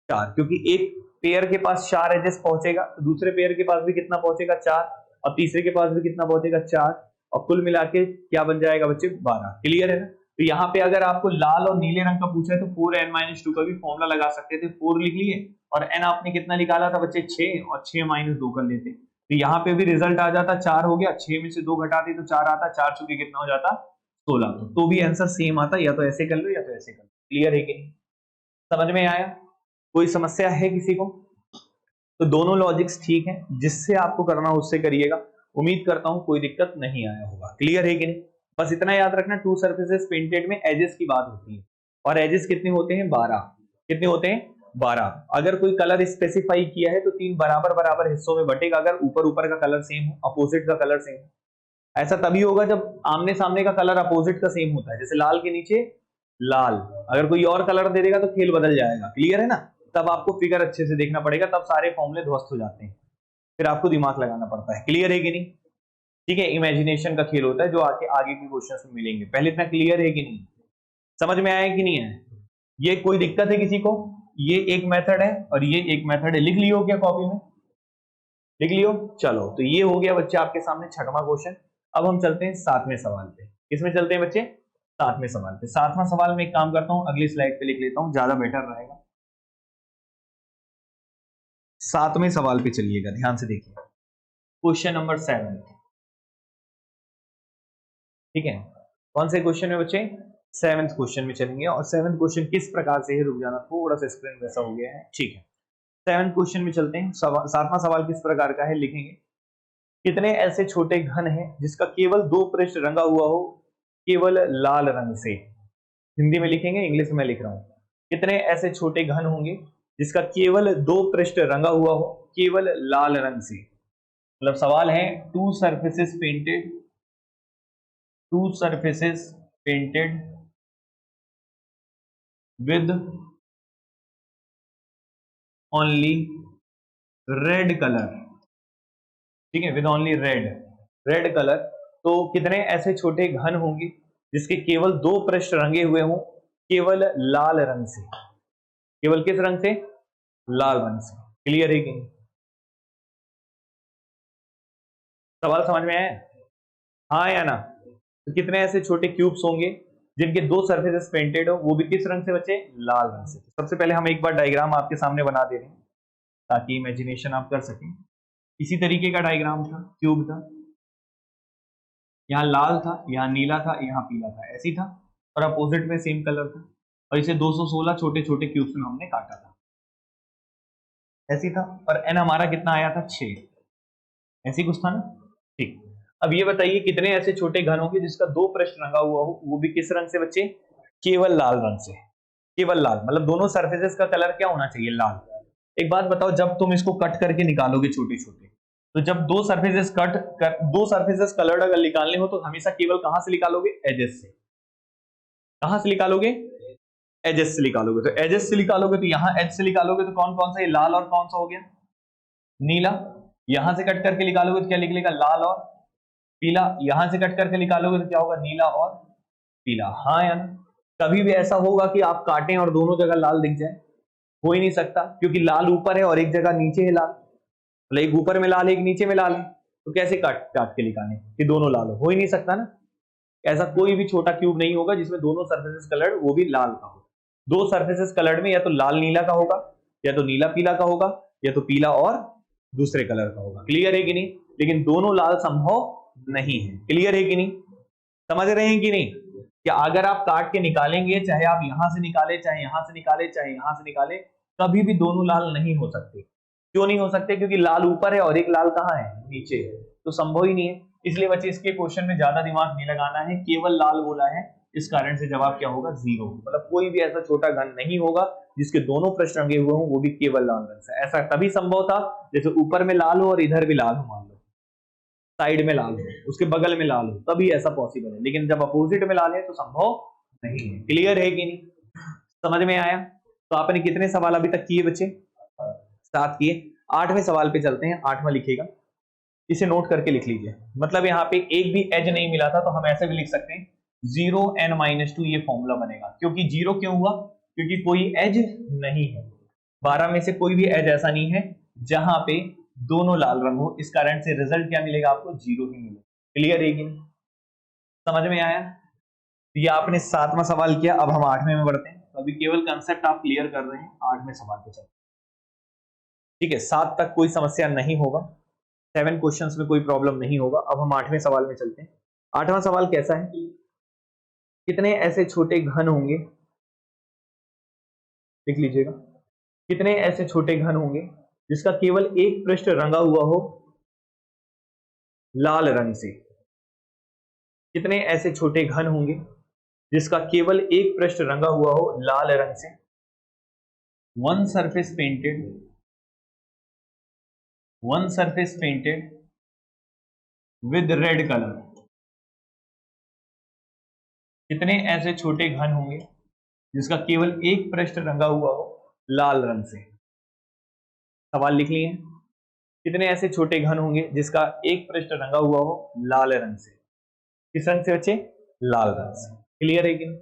4, क्योंकि एक पेयर के पास 4 एजेस पहुंचेगा, तो दूसरे पेयर के पास भी कितना पहुंचेगा, 4, और तीसरे के पास भी कितना पहुंचेगा, 4, और कुल मिला के क्या बन जाएगा बच्चे, 12। क्लियर है ना। तो यहाँ पे अगर आपको लाल और नीले रंग का पूछा है तो 4n-2 का भी फॉर्मूला लगा सकते थे। 4 लिख लिए और n आपने कितना निकाला था बच्चे, 6, और 6-2 कर लेते, तो यहाँ पे भी रिजल्ट आ जाता, 4 हो गया, 6 में से 2 घटाते तो 4 आता, 4 चुके कितना हो जाता, 16। तो भी आंसर सेम आता, या तो ऐसे कर लो या तो ऐसे कर लो। क्लियर है कि नहीं, समझ में आया, कोई समस्या है किसी को। तो दोनों लॉजिक्स ठीक है, जिससे आपको करना उससे करिएगा। उम्मीद करता हूं कोई दिक्कत नहीं आया होगा। क्लियर है कि नहीं, बस इतना याद रखना, टू सर्फेसेस पेंटेड में एजेस की बात होती है, और एजेस कितने होते हैं, 12। कितने होते हैं, 12। अगर कोई कलर स्पेसिफाई किया है तो 3 बराबर बराबर हिस्सों में बटेगा, अगर ऊपर ऊपर का कलर सेम हो, अपोजिट का कलर सेम हो। ऐसा तभी होगा जब आमने सामने का कलर अपोजिट का सेम होता है, जैसे लाल के नीचे लाल, अगर कोई और कलर दे देगा तो खेल बदल जाएगा। क्लियर है ना, तब आपको फिगर अच्छे से देखना पड़ेगा, तब सारे फॉर्मूले ध्वस्त हो जाते हैं, फिर आपको दिमाग लगाना पड़ता है। क्लियर है कि नहीं, ठीक है, इमेजिनेशन का खेल होता है जो आगे आगे के क्वेश्चंस में मिलेंगे। पहले इतना क्लियर है कि नहीं, समझ में आया कि नहीं है, ये कोई दिक्कत है किसी को, ये एक मेथड है और ये एक मेथड है, लिख लियो क्या कॉपी में, लिख लियो। चलो, तो ये हो गया बच्चे आपके सामने 6वां क्वेश्चन। अब हम चलते हैं 7वें सवाल पे। किसमें चलते हैं बच्चे, 7वें सवाल पे। 7वां सवाल में एक काम करता हूं, अगली स्लाइड पे लिख लेता हूं, ज्यादा बेटर रहेगा। 7वें सवाल पे चलिएगा, ध्यान से देखिए, क्वेश्चन नंबर 7। ठीक है, कौन से क्वेश्चन में बच्चे, 7th क्वेश्चन में चलेंगे। और 7th क्वेश्चन किस प्रकार से है, रुक जाना, थोड़ा सा स्क्रीन वैसा हो गया है, ठीक है। 7th क्वेश्चन में चलते हैं। 7वां सवाल किस प्रकार का है, लिखेंगे, कितने ऐसे छोटे घन हैं जिसका केवल 2 पृष्ठ रंगा हुआ हो, केवल लाल रंग से। हिंदी में लिखेंगे, इंग्लिश में लिख रहा हूं, कितने ऐसे छोटे घन होंगे जिसका केवल 2 पृष्ठ रंगा हुआ हो, केवल लाल रंग से। मतलब सवाल है, to surfaces painted with only red color, ठीक है, विद ओनली रेड कलर। तो कितने ऐसे छोटे घन होंगे जिसके केवल 2 पृष्ठ रंगे हुए हों, केवल लाल रंग से। केवल किस रंग से, लाल रंग से। क्लियर है कि नहीं, सवाल समझ में आया, हाँ या ना। तो कितने ऐसे छोटे क्यूब्स होंगे जिनके 2 सरफेसेस पेंटेड हो, वो भी किस रंग से बच्चे, लाल रंग से। सबसे पहले हम एक बार डायग्राम आपके सामने बना दे रहे हैं ताकि इमेजिनेशन आप कर सकें। इसी तरीके का डायग्राम था, क्यूब था, यहाँ लाल था, यहाँ नीला था, यहाँ पीला था, ऐसी था, और अपोजिट में सेम कलर था, और इसे 216 छोटे छोटे क्यूब्स में हमने काटा था, ऐसी था। और एन हमारा कितना आया था, 6, ऐसी कुछ था ना, ठीक। अब ये बताइए, कितने ऐसे छोटे घन होंगे जिसका 2 पृष्ठ रंगा हुआ हो, वो भी किस रंग से बच्चे, केवल लाल रंग से। केवल लाल, मतलब दोनों सरफेसेस का कलर क्या होना चाहिए, लाल। एक बात बताओ, जब तुम इसको कट करके निकालोगे छोटे छोटे, तो जब 2 सरफेसेस कलर्ड अगर निकालने हो तो हमेशा केवल कहां से निकालोगे, एजेस से। कहां से निकालोगे, एजेस से निकालोगे। तो एजेस से निकालोगे तो यहां एज से निकालोगे तो कौन कौन सा, ये लाल और कौन सा हो गया, नीला। यहां से कट करके निकालोगे तो क्या निकलेगा, लाल और पीला। यहां से कट करके निकालोगे तो क्या होगा, नीला और पीला। हाँ या ना, कभी भी ऐसा होगा कि आप काटें और दोनों जगह लाल दिख जाए, हो ही नहीं सकता, क्योंकि लाल ऊपर है और एक जगह नीचे है लाल, मतलब एक ऊपर में लाल है एक नीचे में लाल है, तो कैसे काट काट के निकालें कि दोनों लाल हो ही नहीं सकता ना। ऐसा कोई भी छोटा क्यूब नहीं होगा जिसमें दोनों सरफेसेस कलर्ड, वो भी लाल का हो। 2 सरफेसेस कलर्ड में या तो लाल नीला का होगा, या तो नीला पीला का होगा, या तो पीला और दूसरे कलर का होगा। क्लियर है कि नहीं, लेकिन दोनों लाल संभव नहीं है। क्लियर है कि नहीं, समझ रहे हैं कि नहीं, कि अगर आप काट के निकालेंगे, चाहे आप यहां से निकाले, चाहे यहां से निकाले, चाहे यहां से निकाले, कभी भी दोनों लाल नहीं हो सकते। क्यों नहीं हो सकते? क्योंकि लाल ऊपर है और एक लाल कहाँ है? नीचे है, तो संभव ही नहीं है। इसलिए बच्चे इसके क्वेश्चन में ज्यादा दिमाग नहीं लगाना है, केवल लाल बोला है, इस कारण से जवाब क्या होगा? 0। मतलब कोई भी ऐसा छोटा घन नहीं होगा जिसके दोनों पृष्ठ रंगे हुए हों, वो भी केवल लाल रंग से। ऐसा तभी संभव था जैसे ऊपर में लाल हो और इधर भी लाल हो, मान लो साइड में लाल हो, उसके बगल में लाल हो, तभी ऐसा पॉसिबल है। लेकिन जब अपोजिट में लाल है तो संभव नहीं है। क्लियर है कि नहीं? समझ में आया? तो आपने कितने सवाल अभी तक किए बच्चे? 7 किए। 8वें सवाल पे चलते हैं। 8वां लिखेगा, इसे नोट करके लिख लीजिए। मतलब यहाँ पे एक भी एज नहीं मिला था, तो हम ऐसे भी लिख सकते हैं 0n-2, ये फॉर्मूला बनेगा। क्योंकि 0 क्यों हुआ? क्योंकि कोई एज नहीं है। 12 में से कोई भी एज ऐसा नहीं है जहां पे दोनों लाल रंग हो, इस कारण से रिजल्ट क्या मिलेगा आपको? 0 ही मिलेगा। क्लियर है कि नहीं? समझ में आया? ये आपने 7वां सवाल किया। अब हम 8वें में बढ़ते हैं। तो अभी केवल कंसेप्ट आप क्लियर कर रहे हैं, 8वें सवाल पे चलते हैं। ठीक है, 7 तक कोई समस्या नहीं होगा, 7 क्वेश्चंस में कोई प्रॉब्लम नहीं होगा। अब हम 8वें सवाल में चलते हैं। 8वां सवाल कैसा है? कितने ऐसे छोटे घन होंगे, लिख लीजिएगा, कितने ऐसे छोटे घन होंगे जिसका केवल एक पृष्ठ रंगा हुआ हो लाल रंग से? कितने ऐसे छोटे घन होंगे जिसका केवल एक पृष्ठ रंगा हुआ हो लाल रंग से? One surface painted with red colour. कितने ऐसे छोटे घन होंगे जिसका केवल एक पृष्ठ रंगा हुआ हो लाल रंग से? सवाल लिख लिए? कितने ऐसे छोटे घन होंगे जिसका एक पृष्ठ रंगा हुआ हो लाल रंग से? किस रंग से बच्चे? लाल रंग से। क्लियर है कि नहीं?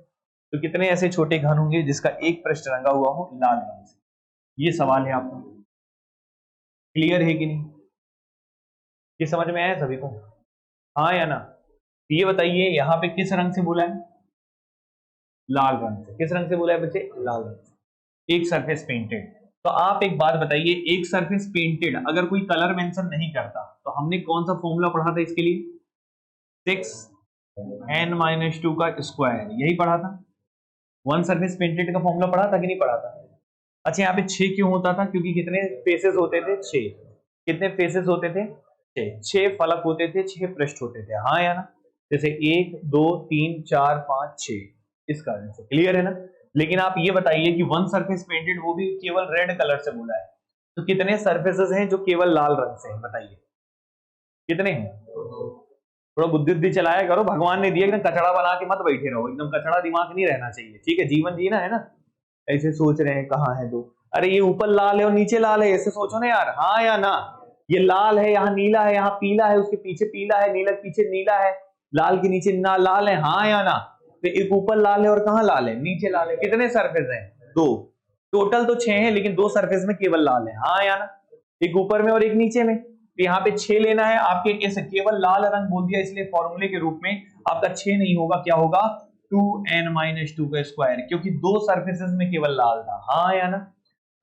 तो कितने ऐसे छोटे घन होंगे जिसका एक पृष्ठ रंगा हुआ हो लाल रंग से? ये सवाल है आपका। क्लियर है कि नहीं? ये समझ में आया सभी को? हाँ या ना? ये बताइए, यहां पे किस रंग से बोला है? लाल रंग से। किस रंग से बोला है बच्चे? लाल रंग से। एक सरफेस पेंटेड। तो आप एक बात बताइए, एक सरफेस पेंटेड अगर कोई कलर मेंशन नहीं करता तो हमने कौन सा फॉर्मूला पढ़ा था इसके लिए? 6n-2 का स्क्वायर, यही पढ़ा था। वन सरफेस पेंटेड का फॉर्मूला पढ़ा था कि नहीं पढ़ा था? अच्छा, यहाँ पे 6 क्यों होता था? क्योंकि कितने फेसेस होते थे? 6। कितने फेसेस होते थे? 6। 6 फलक होते थे, 6 पृष्ठ होते थे। हाँ या ना? जैसे 1 2 3 4 5 6, इस कारण से। क्लियर है ना? लेकिन आप ये बताइए कि वन सरफेस पेंटेड, वो भी केवल रेड कलर से बोला है, तो कितने सरफेसेस हैं जो केवल लाल रंग से हैं? बताइए कितने हैं? थोड़ा बुद्धि चलाया करो, भगवान ने दिया, एकदम कचड़ा बना के मत बैठे रहो, एकदम कचड़ा दिमाग नहीं रहना चाहिए। ठीक है, जीवन जीना है ना। ऐसे सोच रहे हैं कहाँ है दो, अरे ये ऊपर लाल है और नीचे लाल है, ऐसे सोचो ना यार। हाँ या ना? ये लाल है, यहाँ नीला है, यहाँ पीला है, उसके पीछे पीला है, नीला पीछे नीला है, लाल के नीचे ना लाल है। हाँ या ना? तो एक ऊपर लाल है और कहाँ लाल है? नीचे लाल है। कितने सरफेस हैं? 2। टोटल तो 6 है, लेकिन 2 सरफेस में केवल लाल है। हाँ या ना? एक ऊपर में और एक नीचे में। तो यहाँ पे 6 लेना है आपके, इस केवल लाल रंग बोल दिया, इसलिए फॉर्मूले के रूप में आपका 6 नहीं होगा, क्या होगा? 2n-2 का स्क्वायर, क्योंकि 2 सरफेसेस में केवल लाल था। हाँ या ना?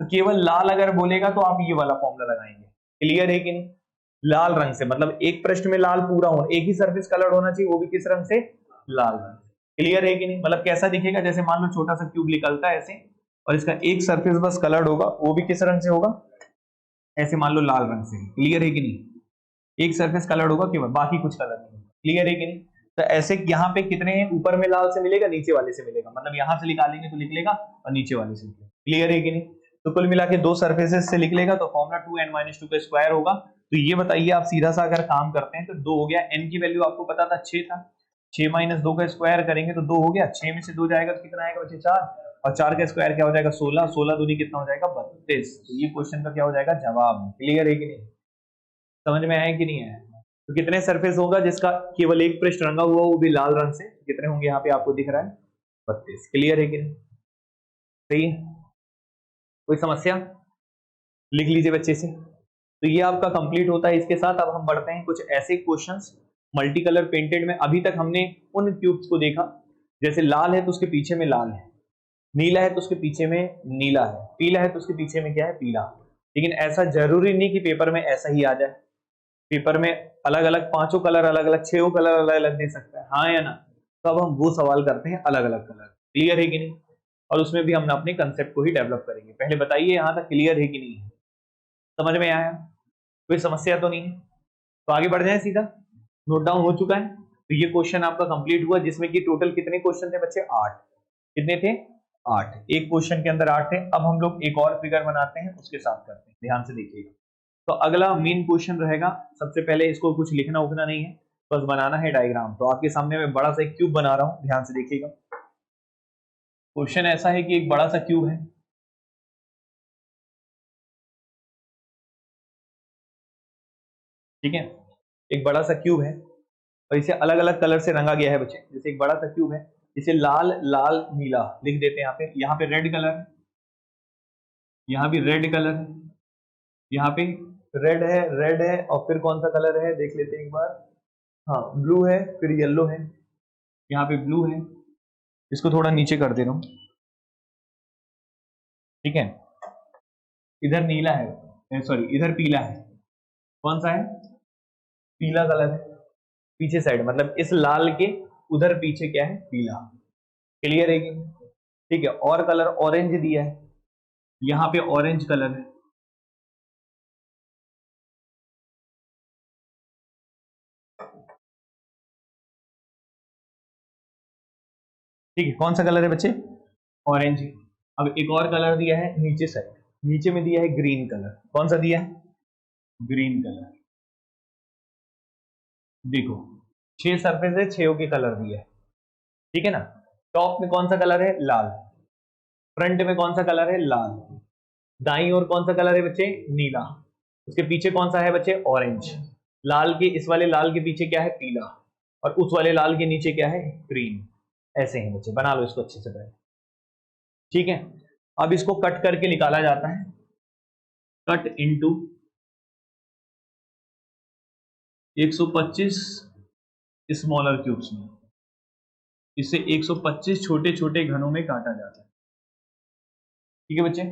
तो केवल लाल अगर बोलेगा तो आप ये वाला फॉर्मूला लगाएंगे। क्लियर है कि नहीं? लाल रंग से मतलब एक पृष्ठ में लाल पूरा हो, एक ही सरफेस कलर होना चाहिए, वो भी किस रंग से? लाल रंग। क्लियर है कि नहीं? मतलब कैसा दिखेगा? जैसे मान लो छोटा सा क्यूब निकलता है ऐसे, और इसका एक सरफेस बस कलर्ड होगा, वो भी किस रंग से होगा? ऐसे मान लो लाल रंग से। क्लियर है कि नहीं? एक सरफेस कलर्ड होगा केवल, बाकी कुछ कलर नहीं। क्लियर है कि नहीं? तो ऐसे यहाँ पे कितने हैं? ऊपर में लाल से मिलेगा, नीचे वाले से मिलेगा, मतलब यहाँ से निकालेंगे तो लिख लेगा और नीचे वाले से लिखेगा। क्लियर है कि नहीं? तो कुल मिला के 2 सरफेसेस से लिख लेगा, तो फॉर्मूला 2n-2 का स्क्वायर होगा। तो ये बताइए, आप सीधा सा अगर काम करते हैं तो 2 हो गया। n की वैल्यू आपको पता था 6 था, 6 - 2 का स्क्वायर करेंगे तो 2 हो गया। 6 में से 2 जाएगा तो कितना आएगा बच्चे? 4, और 4 का स्क्वायर क्या हो जाएगा? 16, 16 दूनी कितना हो जाएगा? 32। तो ये क्वेश्चन का क्या हो जाएगा? जवाब। क्लियर है कि नहीं? समझ में आया कि नहीं आया? तो कितने सरफेस होगा जिसका केवल एक पृष्ठ रंगा हुआ, वो भी लाल रंग से? कितने होंगे यहाँ पे आपको दिख रहा है? 32। क्लियर है कि नहीं? सही है? कोई समस्या? लिख लीजिए बच्चे से। तो ये आपका कंप्लीट होता है। इसके साथ अब हम बढ़ते हैं कुछ ऐसे क्वेश्चंस मल्टी कलर पेंटेड में। अभी तक हमने उन क्यूब्स को देखा, जैसे लाल है तो उसके पीछे में लाल है, नीला है तो उसके पीछे में नीला है, पीला है तो उसके पीछे में क्या है? पीला। लेकिन ऐसा जरूरी नहीं कि पेपर में ऐसा ही आ जाए। पेपर में अलग अलग 5 कलर अलग अलग, 6 कलर अलग अलग दे सकता है। हाँ या ना? तो अब हम वो सवाल करते हैं अलग अलग कलर। क्लियर है कि नहीं? और उसमें भी हम अपने कंसेप्ट को ही डेवलप करेंगे। पहले बताइए यहाँ तक क्लियर है कि नहीं है, समझ में आया? कोई समस्या तो नहीं है? तो आगे बढ़ जाए सीधा। नोट डाउन हो चुका है? तो ये क्वेश्चन आपका कंप्लीट हुआ, जिसमें कि टोटल कितने क्वेश्चन थे बच्चे? 8। कितने थे? 8। एक क्वेश्चन के अंदर 8 थे। अब हम लोग एक और फिगर बनाते हैं, उसके साथ करते हैं। ध्यान से देखिएगा। तो अगला मेन क्वेश्चन रहेगा। सबसे पहले इसको कुछ लिखना उखना नहीं है, बस बनाना है डायग्राम। तो आपके सामने मैं बड़ा सा एक क्यूब बना रहा हूं, ध्यान से देखिएगा। क्वेश्चन ऐसा है कि एक बड़ा सा क्यूब है, ठीक है? एक बड़ा सा क्यूब है और इसे अलग अलग कलर से रंगा गया है बच्चे। जैसे एक बड़ा सा क्यूब है, इसे लाल लाल नीला लिख देते हैं। यहाँ पे रेड कलर है, यहाँ भी रेड कलर है, यहाँ पे रेड है और फिर कौन सा कलर है देख लेते हैं एक बार। हाँ, ब्लू है, फिर येलो है, यहाँ पे ब्लू है। इसको थोड़ा नीचे कर दे रहा हूँ, ठीक है? इधर नीला है, सॉरी इधर पीला है। कौन सा है? पीला कलर है पीछे साइड, मतलब इस लाल के उधर पीछे क्या है? पीला। क्लियर है कि? ठीक है। और कलर ऑरेंज दिया है, यहाँ पे ऑरेंज कलर है। ठीक है, कौन सा कलर है बच्चे? ऑरेंज। अब एक और कलर दिया है नीचे साइड, नीचे में दिया है ग्रीन कलर। कौन सा दिया है? Green colour. देखो 6 सरफेस है, 6 के कलर दिया है, ठीक है ना? टॉप में कौन सा कलर है? लाल। फ्रंट में कौन सा कलर है? लाल। दाईं ओर कौन सा कलर है बच्चे? नीला। उसके पीछे कौन सा है बच्चे? ऑरेंज। लाल के, इस वाले लाल के पीछे क्या है? पीला। और उस वाले लाल के नीचे क्या है? ग्रीन। ऐसे ही बच्चे बना लो इसको अच्छे से पहले, ठीक है? अब इसको कट करके निकाला जाता है, कट इनटू 125 स्मॉलर क्यूब्स में। इसे 125 छोटे छोटे घनों में काटा जाता है, ठीक है बच्चे?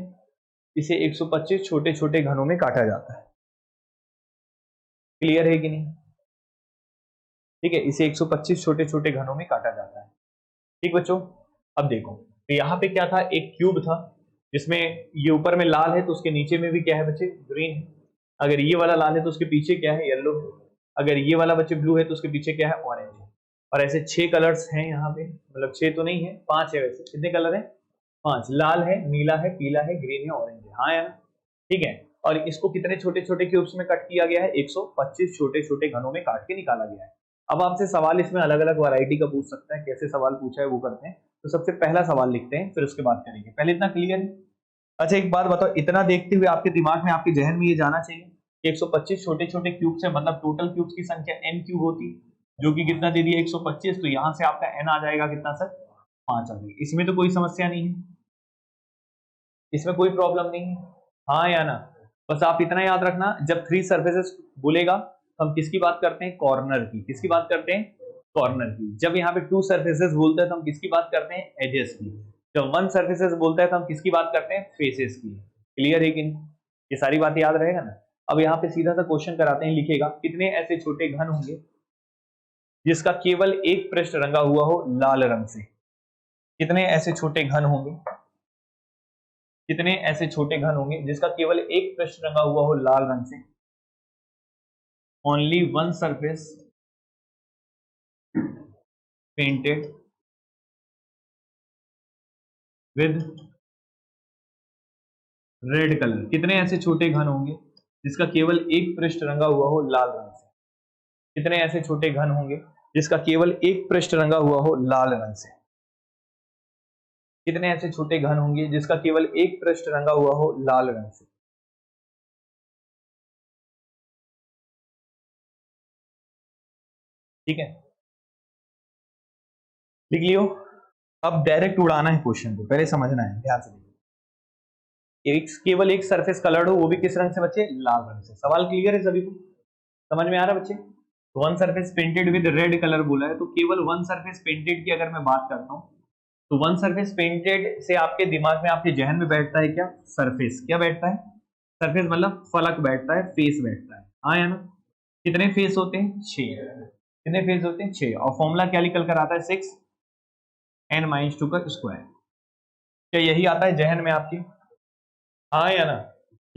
इसे 125 छोटे छोटे घनों में काटा जाता है। क्लियर है कि नहीं? ठीक है, इसे 125 छोटे छोटे घनों में काटा जाता है। ठीक बच्चों, अब देखो तो यहाँ पे क्या था? एक क्यूब था, जिसमें ये ऊपर में लाल है तो उसके नीचे में भी क्या है बच्चे? ग्रीन है। अगर ये वाला लाल है तो उसके पीछे क्या है? येलो है। अगर ये वाला बच्चे ब्लू है तो उसके पीछे क्या है? ऑरेंज है। और ऐसे 6 कलर्स हैं यहाँ पे, मतलब 6 तो नहीं है, 5 है। वैसे कितने कलर है? 5। लाल है, नीला है, पीला है, ग्रीन है, ऑरेंज है। हाँ यार, ठीक है। और इसको कितने छोटे छोटे क्यूब्स में कट किया गया है? 125 छोटे छोटे घनों में काट के निकाला गया है। अब आपसे सवाल इसमें अलग अलग वैरायटी का पूछ सकता है, कैसे सवाल पूछा है वो करते हैं। तो सबसे पहला सवाल लिखते हैं, फिर उसके बाद करेंगे। पहले इतना क्लियर है? अच्छा एक बात बताओ, इतना देखते हुए आपके दिमाग में, आपके जहन में ये जाना चाहिए कि 125 छोटे छोटे क्यूब से मतलब टोटल क्यूब्स की संख्या n क्यूब होती, जो कि कितना दे दिया? 125। तो यहां से आपका n आ जाएगा कितना सर? 5 आ जाएगा। इसमें तो कोई समस्या नहीं है, इसमें कोई प्रॉब्लम नहीं है, हाँ या ना? बस आप इतना याद रखना, जब 3 सर्फेसेस बोलेगा तो हम किसकी बात करते हैं? कॉर्नर की। किसकी बात करते हैं? कॉर्नर की। जब यहाँ पे 2 सर्फेसेस बोलते हैं तो हम किसकी बात करते हैं? एजेस की। जब 1 सर्फेसेस बोलता है तो हम किसकी बात करते हैं? फेसेस की। क्लियर है कि नहीं? ये सारी बातें याद रहेगा ना? अब यहाँ पे सीधा सा क्वेश्चन कराते हैं, लिखेगा कितने ऐसे छोटे घन होंगे जिसका केवल एक पृष्ठ रंगा हुआ हो लाल रंग से? कितने ऐसे छोटे घन होंगे, कितने ऐसे छोटे घन होंगे जिसका केवल एक पृष्ठ रंगा हुआ हो लाल रंग से? Only one surface painted with red colour. कितने ऐसे छोटे घन होंगे जिसका केवल एक पृष्ठ रंगा हुआ हो लाल रंग से? कितने ऐसे छोटे घन होंगे जिसका केवल एक पृष्ठ रंगा हुआ हो लाल रंग से? कितने ऐसे छोटे घन होंगे जिसका केवल एक पृष्ठ रंगा हुआ हो लाल रंग से? ठीक है, लिख लियो। अब डायरेक्ट उड़ाना है क्वेश्चन को, पहले समझना है, ध्यान से देखिए। एक केवल एक सरफेस कलर्ड हो, वो भी किस रंग से बच्चे? लाल रंग से। सवाल क्लियर है सभी को? समझ में आ रहा है बच्चे? One surface painted with red colour बोला है, तो केवल वन सरफेस पेंटेड की अगर मैं बात करता हूं तो वन सरफेस पेंटेड से आपके दिमाग में, आपके जहन में बैठता है क्या? सरफेस। क्या बैठता है? सरफेस मतलब फलक बैठता है, फेस बैठता है, हाँ या ना? कितने फेस होते हैं? 6। कितने फेस होते हैं? 6। और फॉर्मूला क्या निकल कर आता है? 6 n माइनस 2 का स्क्वायर। क्या यही आता है जहन में आपके? हाँ या ना?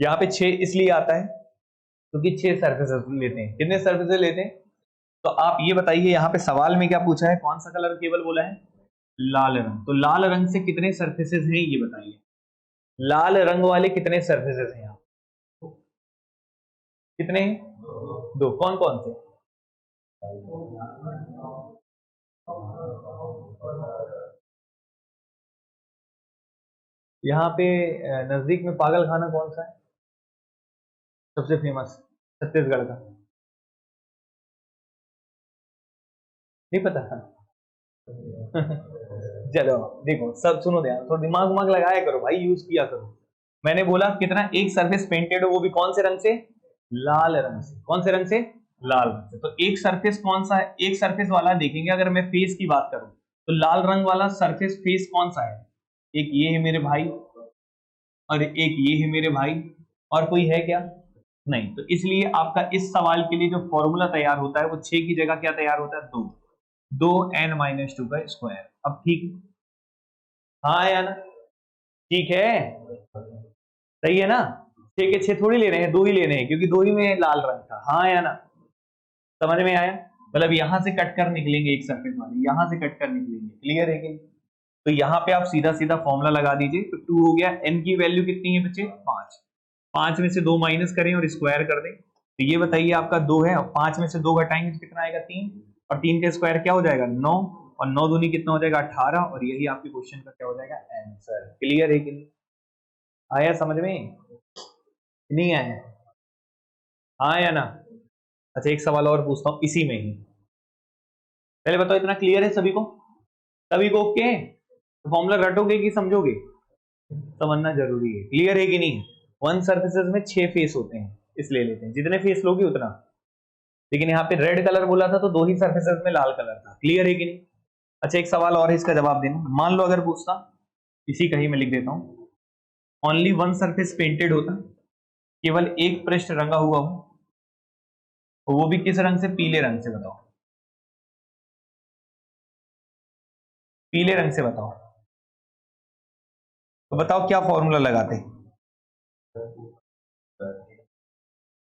यहाँ पे 6 इसलिए आता है क्योंकि 6 सर्फेसेस लेते हैं। कितने सर्फेसेस लेते हैं? तो आप ये बताइए, यहाँ पे सवाल में क्या पूछा है, कौन सा कलर केवल बोला है? लाल रंग। तो लाल रंग से कितने सर्फेसेस हैं ये बताइए। लाल रंग वाले कितने सर्फेसेस हैं यहाँ? कितने हैं? 2। कौन कौन से? यहाँ पे नजदीक में पागल खाना कौन सा है सबसे फेमस छत्तीसगढ़ का? नहीं पता था? चलो देखो, सब सुनो ध्यान, थोड़ा दिमाग उमाग लगाया करो भाई, यूज किया करो। मैंने बोला कितना, एक सरफेस पेंटेड हो, वो भी कौन से रंग से? लाल रंग से। कौन से रंग से? लाल रंग से। तो एक सरफेस कौन सा है? एक सरफेस वाला देखेंगे, अगर मैं फेस की बात करूं तो लाल रंग वाला सरफेस फेस कौन सा है? एक ये है मेरे भाई, और एक ये है मेरे भाई, और कोई है क्या? नहीं। तो इसलिए आपका इस सवाल के लिए जो फॉर्मूला तैयार होता है वो 6 की जगह क्या तैयार होता है? 2। 2n माइनस 2 का स्क्वायर। अब ठीक है? हाँ या ना? ठीक है, सही है ना? 6 के 6 थोड़ी ले रहे हैं, 2 ही ले रहे हैं, क्योंकि 2 ही में लाल रंग था। हाँ या ना? समझ में आया? मतलब यहां से कट कर निकलेंगे एक सर्फेस वाले, यहां से कट कर निकलेंगे। क्लियर है कि? तो यहाँ पे आप सीधा सीधा फॉर्मूला लगा दीजिए। तो 2 हो गया। n की वैल्यू कितनी है बच्चे? 5। 5 में से 2 माइनस करें और स्क्वायर कर दें। तो ये बताइए, आपका 2 है और 5 में से 2 घटाएंगे तो कितना आएगा? 3। और 3 का स्क्वायर क्या हो जाएगा? 9। और 9 दूनी कितना हो जाएगा? 18। और यही आपके क्वेश्चन का क्या हो जाएगा? आंसर। क्लियर है कि नहीं? आया समझ में? नहीं आया? हाँ या ना? अच्छा, एक सवाल और पूछता हूँ इसी में ही। पहले बताओ, इतना क्लियर है सभी को? सभी को ओके? तो फॉर्मूला रटोगे कि समझोगे? समझना जरूरी है। क्लियर है कि नहीं? वन सर्फेसेस में 6 फेस होते हैं, इसलिए लेते हैं। जितने फेस लोगे उतना। लेकिन यहाँ पे रेड कलर बोला था तो 2 ही सर्फेसेस में लाल कलर था। क्लियर है कि नहीं? अच्छा, एक सवाल और है, इसका जवाब देना। मान लो अगर पूछता, इसी का ही मैं लिख देता हूं, ओनली वन सरफेस पेंटेड होता, केवल एक पृष्ठ रंगा हुआ हो, तो वो भी किस रंग से? पीले रंग से। बताओ, पीले रंग से बताओ। तो बताओ क्या फॉर्मूला लगाते?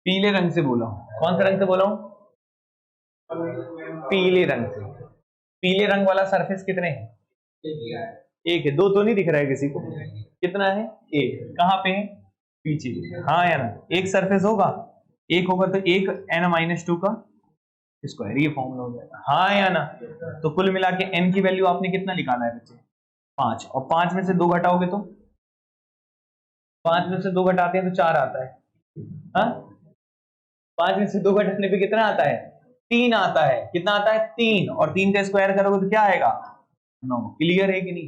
पीले रंग से बोला हूं। कौन से रंग से बोला हूं? पीले रंग से। पीले रंग वाला सरफेस कितने हैं? एक है। 2 तो नहीं दिख रहा है किसी को? कितना है? एक। कहां पे है? पीछे। हाँ या ना? एक सरफेस होगा, एक होगा तो एक n माइनस 2 का स्क्वायर, ये फॉर्मूला हो जाएगा। हाँ या ना? तो कुल मिला के n की वैल्यू आपने कितना निकाला है बच्चे? 5। और 5 में से 2 घटाओगे तो? 5 में से 2 घटाते हैं तो 4 आता है। हाँ? 5 में से 2 घटाने पे कितना आता है? 3 आता है। कितना आता है? 3। और 3 का स्क्वायर करोगे तो क्या आएगा? 9। क्लियर है कि नहीं?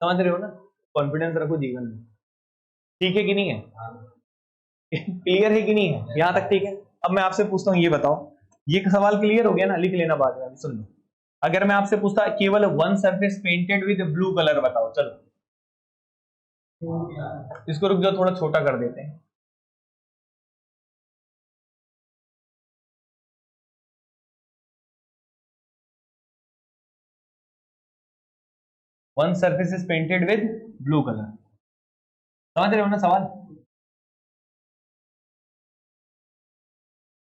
समझ रहे हो ना? कॉन्फिडेंस रखो जीवन में। ठीक है कि नहीं है? क्लियर है कि नहीं है? यहां तक ठीक है? अब मैं आपसे पूछता हूं, ये बताओ, ये सवाल क्लियर हो गया ना? लिख लेना बाद में, सुन लो। अगर मैं आपसे पूछता केवल one surface painted with blue colour बताओ, चलो। इसको रुक जाओ, थोड़ा छोटा कर देते हैं। One surface is painted with blue colour. समझ रहे हो ना सवाल?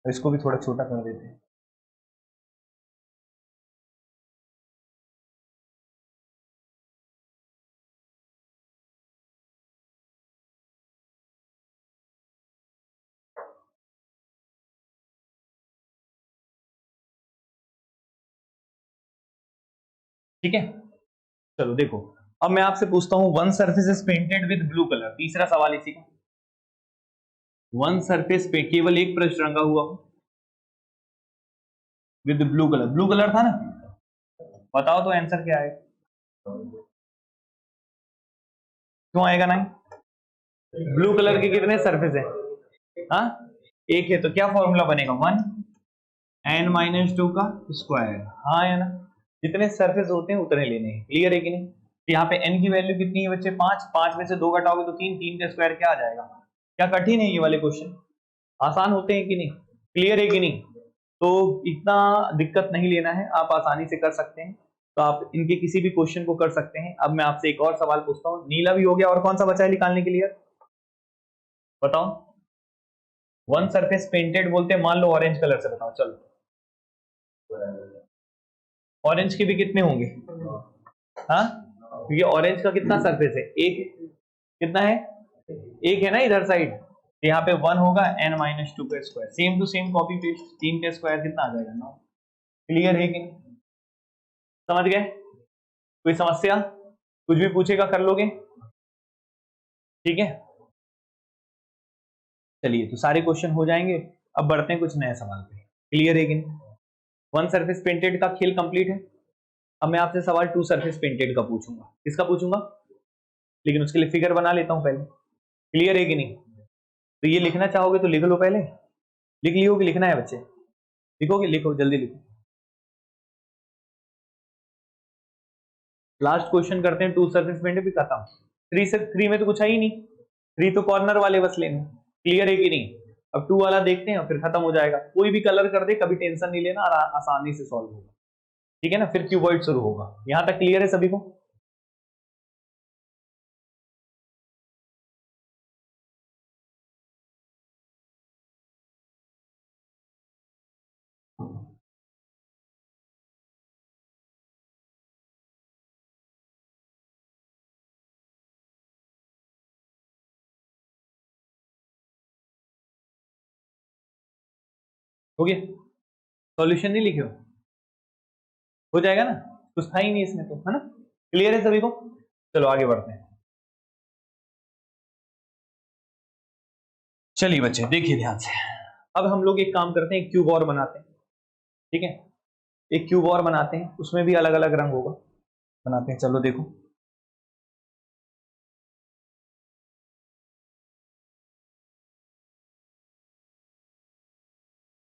इसको भी थोड़ा छोटा कर देते हैं। ठीक है, चलो देखो। अब मैं आपसे पूछता हूं, one surface is painted with blue colour, तीसरा सवाल इसी का। वन सरफेस पे केवल एक पृष्ठ रंगा हुआ with blue colour. Blue colour था ना? बताओ तो आंसर क्या है? क्यों आएगा नहीं? ब्लू कलर के कितने सरफेस है? हाँ, एक है। तो क्या फॉर्मूला बनेगा? 1 n माइनस 2 का स्क्वायर। हाँ या ना? जितने सरफेस होते हैं उतने लेने हैं। क्लियर है कि नहीं? तो यहाँ पे n की वैल्यू कितनी है बच्चे? 5। 5 में से 2 घटाओगे तो 3। 3 का स्क्वायर क्या आ जाएगा? क्या कठिन है ये वाले क्वेश्चन? आसान होते हैं कि नहीं? क्लियर है कि नहीं? तो इतना दिक्कत नहीं लेना है, आप आसानी से कर सकते हैं। तो आप इनके किसी भी क्वेश्चन को कर सकते हैं। अब मैं आपसे एक और सवाल पूछता हूँ, नीला भी हो गया और कौन सा बचा है निकालने के लिए, बताओ। वन सरफेस पेंटेड बोलते हैं, मान लो ऑरेंज कलर से, बताओ चलो। ऑरेंज के भी कितने होंगे, हाँ, क्योंकि ऑरेंज का कितना सरफेस है, एक, कितना है, एक है ना इधर साइड, यहाँ पे 1 होगा n-2 का square, same to same copy paste, 3 का स्क्वायर कितना आ जाएगा 9। क्लियर है कि नहीं, समझ गए, कोई समस्या, कुछ भी पूछेगा कर लोगे, ठीक है। चलिए तो सारे क्वेश्चन हो जाएंगे, अब बढ़ते हैं कुछ नए सवाल पे। क्लियर है कि नहीं, वन सरफेस पेंटेड का खेल कंप्लीट है। अब मैं आपसे सवाल टू सरफेस पेंटेड का पूछूंगा, किसका पूछूंगा, लेकिन उसके लिए फिगर बना लेता हूं पहले। क्लियर है कि नहीं, तो ये लिखना चाहोगे तो लिख लो, पहले लिख लियो कि लिखना है बच्चे, लिखोगे, लिखो जल्दी लिखो। लास्ट क्वेश्चन करते हैं, टू सरफेस पेंटेड भी खत्म, 3 से 3 में तो कुछ है ही नहीं, 3 तो कॉर्नर वाले बस लेने। क्लियर है कि नहीं, अब 2 वाला देखते हैं फिर खत्म हो जाएगा, कोई भी कलर कर दे कभी टेंशन नहीं लेना, आसानी से सॉल्व होगा, ठीक है ना, फिर क्यूबॉइड शुरू होगा। यहां तक क्लियर है सभी को, हो गया, सॉल्यूशन नहीं लिखे हो जाएगा ना, कुछ था ही नहीं इसमें तो, है ना। क्लियर है सभी को, चलो आगे बढ़ते हैं। चलिए बच्चे देखिए ध्यान से, अब हम लोग एक काम करते हैं, एक क्यूब और बनाते हैं, ठीक है, एक क्यूब और बनाते हैं, उसमें भी अलग अलग रंग होगा, बनाते हैं, चलो देखो।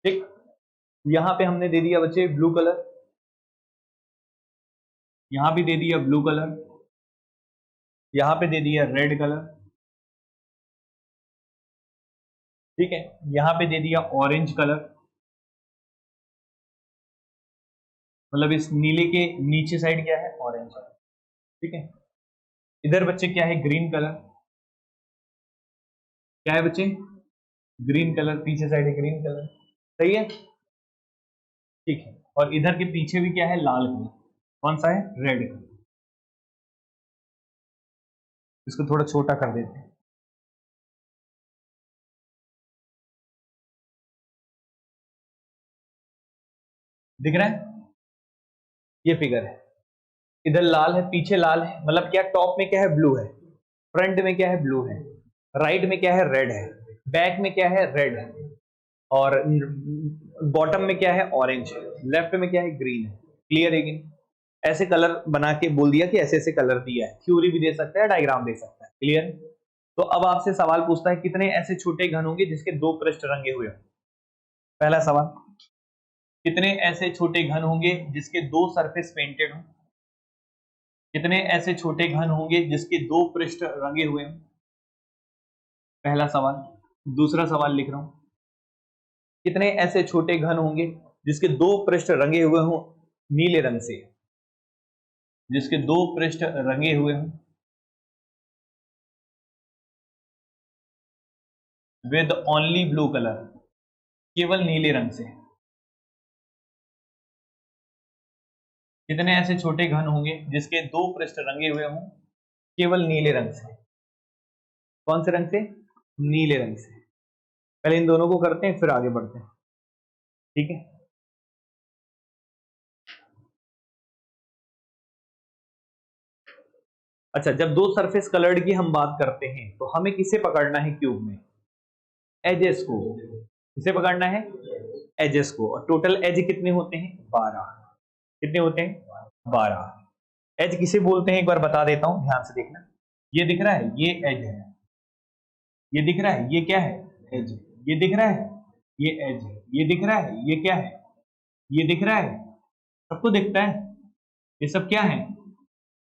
ठीक, यहां पे हमने दे दिया बच्चे ब्लू कलर, यहां भी दे दिया ब्लू कलर, यहां पे दे दिया रेड कलर, ठीक है, यहां पे दे दिया ऑरेंज कलर, मतलब इस नीले के नीचे साइड क्या है, ऑरेंज, ठीक है। इधर बच्चे क्या है, ग्रीन कलर, क्या है बच्चे, ग्रीन कलर, पीछे साइड है ग्रीन कलर, सही है, ठीक है। और इधर के पीछे भी क्या है, लाल कलर, कौन सा है, रेड कलर। इसको थोड़ा छोटा कर देते हैं, दिख रहा है, ये फिगर है, इधर लाल है, पीछे लाल है, मतलब क्या, टॉप में क्या है, ब्लू है, फ्रंट में क्या है, ब्लू है, राइट में क्या है, रेड है, बैक में क्या है, रेड है, और बॉटम में क्या है, ऑरेंज है, लेफ्ट में क्या है, ग्रीन है। क्लियर है कि नहीं, ऐसे कलर बना के बोल दिया कि ऐसे ऐसे कलर दिया है, थ्योरी भी दे सकता है, डायग्राम दे सकता है। क्लियर, तो अब आपसे सवाल पूछता है, कितने ऐसे छोटे घन होंगे जिसके 2 पृष्ठ रंगे हुए हों। पहला सवाल, कितने ऐसे छोटे घन होंगे जिसके 2 सरफेस पेंटेड हों, कितने ऐसे छोटे घन होंगे जिसके 2 पृष्ठ रंगे हुए हों, पहला सवाल। दूसरा सवाल लिख रहा हूं, कितने ऐसे छोटे घन होंगे जिसके 2 पृष्ठ रंगे हुए हों नीले रंग से, जिसके 2 पृष्ठ रंगे हुए हों विद ओनली ब्लू कलर, केवल नीले रंग से। कितने ऐसे छोटे घन होंगे जिसके 2 पृष्ठ रंगे हुए हों केवल नीले रंग से, कौन से रंग से, नीले रंग से। पहले इन दोनों को करते हैं फिर आगे बढ़ते हैं, ठीक है। अच्छा, जब 2 सरफेस कलर्ड की हम बात करते हैं तो हमें किसे पकड़ना है क्यूब में, एजेस को, किसे पकड़ना है, एजेस को। और टोटल एज कितने होते हैं, 12, कितने होते हैं, 12। एज किसे बोलते हैं एक बार बता देता हूं, ध्यान से देखना, ये दिख रहा है, ये एज है, ये दिख रहा है, ये क्या है, एज, ये दिख रहा है, ये एज है, ये दिख रहा है, ये क्या है, ये दिख रहा है, सबको दिखता है, ये सब क्या है,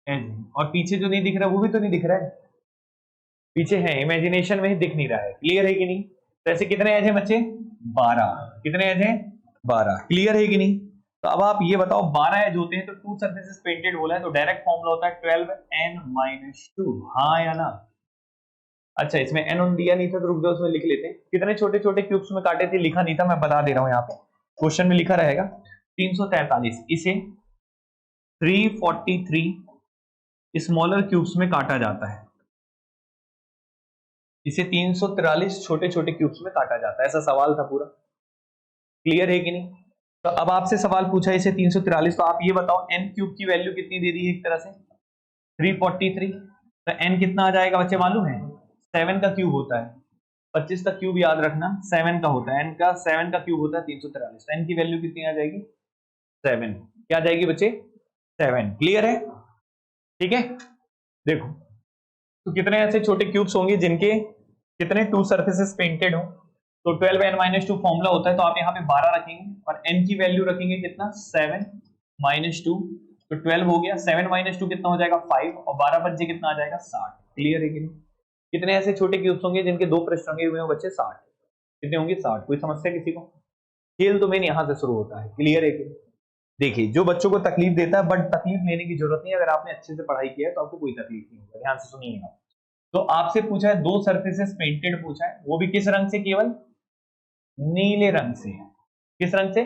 एज। और पीछे जो नहीं दिख रहा वो भी तो नहीं दिख रहा है, पीछे है, इमेजिनेशन में ही दिख नहीं रहा है। क्लियर है कि नहीं, तो ऐसे कितने एज है बच्चे, 12, कितने एज है, 12। क्लियर है कि नहीं, तो अब आप ये बताओ 12 एज होते हैं तो 2 सरफेसेस पेंटेड बोला है तो डायरेक्ट फॉर्मूला होता है 12n-2, हाँ या ना? अच्छा इसमें n ऑन दिया नहीं था तो रुक जाओ उसमें लिख लेते हैं। कितने छोटे छोटे क्यूब्स में काटे थे लिखा नहीं था, मैं बता दे रहा हूं यहाँ पे क्वेश्चन में लिखा रहेगा 343। इसे 343 स्मॉलर क्यूब्स में काटा जाता है। इसे 343 छोटे छोटे क्यूब्स में काटा जाता है, ऐसा सवाल था पूरा। क्लियर है कि नहीं? तो अब आपसे सवाल पूछा इसे 343, तो आप ये बताओ n क्यूब की वैल्यू कितनी दे दी है एक तरह से 343, तो n कितना आ जाएगा बच्चे मालूम है? 7 का क्यूब होता है, 25 का क्यूब याद रखना 7 का होता है, n का 7 का क्यूब होता है 343, तो n की वैल्यू कितनी आ जाएगी 7। क्या आ जाएगी बच्चे 7। क्लियर है? ठीक है, देखो तो कितने ऐसे छोटे क्यूब्स होंगे जिनके कितने 2 सरफेसेस पेंटेड हो, तो 12n-2 फॉर्मूला होता है, तो आप यहाँ पे 12 रखेंगे और n की वैल्यू रखेंगे कितना 7-2, तो 12 हो गया, 7-2 कितना हो जाएगा 5 और 12 बच्चे कितना आ जाएगा 60। क्लियर है कि नहीं? कितने ऐसे छोटे क्यूब्स होंगे जिनके 2 पृष्ठ रंगे हुए हो बच्चे 60, कितने होंगे 60। कोई समस्या किसी को? खेल तो मेन यहाँ से शुरू होता है। क्लियर है कि नहीं? देखिए जो बच्चों को तकलीफ देता है बट तकलीफ लेने की जरूरत नहीं है, अगर आपने अच्छे से पढ़ाई किया है तो आपको कोई तकलीफ नहीं होगा। ध्यान से सुनिए आप। तो आपसे पूछा है 2 सरफेसेस पेंटेड पूछा है, वो भी किस रंग से? केवल नीले रंग से। किस रंग से?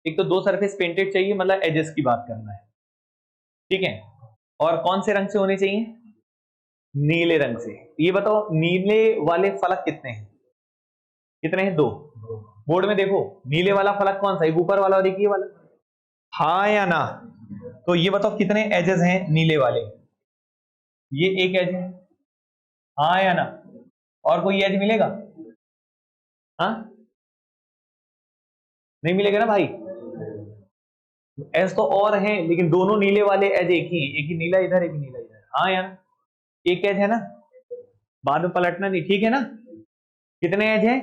एक तो 2 सरफेस पेंटेड चाहिए, मतलब एजेस की बात करना है, ठीक है, और कौन से रंग से होने चाहिए? नीले रंग से। ये बताओ नीले वाले फलक कितने हैं? कितने हैं? 2। बोर्ड में देखो नीले वाला फलक कौन सा है, ऊपर वाला और एक ये वाला, हाँ या ना? तो ये बताओ कितने एजेस हैं नीले वाले? ये एक एज है, हाँ या ना? और कोई एज मिलेगा? हाँ नहीं मिलेगा ना भाई, एज तो और है लेकिन दोनों नीले वाले एज एक ही नीला इधर एक नीला इधर, हाँ या ना? एक एज है ना, बाद में पलटना नहीं, ठीक है ना? कितने एज है?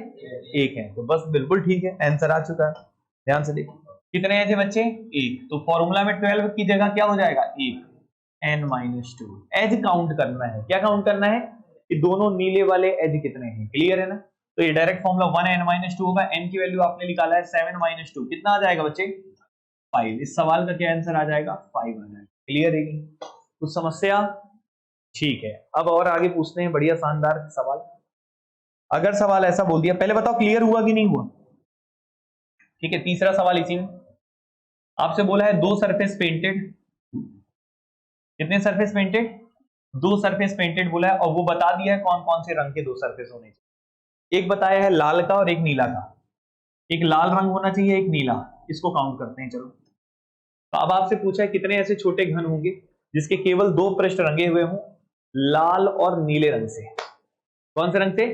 एक है, तो बस बिल्कुल ठीक है, आंसर आ चुका है। ध्यान से देखो कितने एज है बच्चे? एक, तो फॉर्मूला में 12 की जगह क्या हो जाएगा 1 n-2। एज काउंट करना है, क्या काउंट करना है कि दोनों नीले वाले एज कितने हैं। क्लियर है ना? तो ये डायरेक्ट फॉर्मूला 1n-2 होगा, n की वैल्यू आपने निकाला है 7-2, कितना आ जाएगा बच्चे 5। इस सवाल का क्या आंसर आ जाएगा 5 आ जाएगा। क्लियर है? कुछ समस्या? ठीक है, अब और आगे पूछते हैं बढ़िया शानदार सवाल। अगर सवाल ऐसा बोल दिया, पहले बताओ क्लियर हुआ कि नहीं हुआ? ठीक है, तीसरा सवाल इसी में आपसे बोला है 2 सरफेस पेंटेड, कितने सरफेस पेंटेड? 2 सरफेस पेंटेड बोला है, और वो बता दिया है कौन कौन से रंग के 2 सरफेस होने चाहिए। एक बताया है लाल का और एक नीला का, एक लाल रंग होना चाहिए एक नीला, इसको काउंट करते हैं चलो। तो अब आपसे पूछा है कितने ऐसे छोटे घन होंगे जिसके केवल 2 पृष्ठ रंगे हुए हों लाल और नीले रंग से। कौन से रंग से?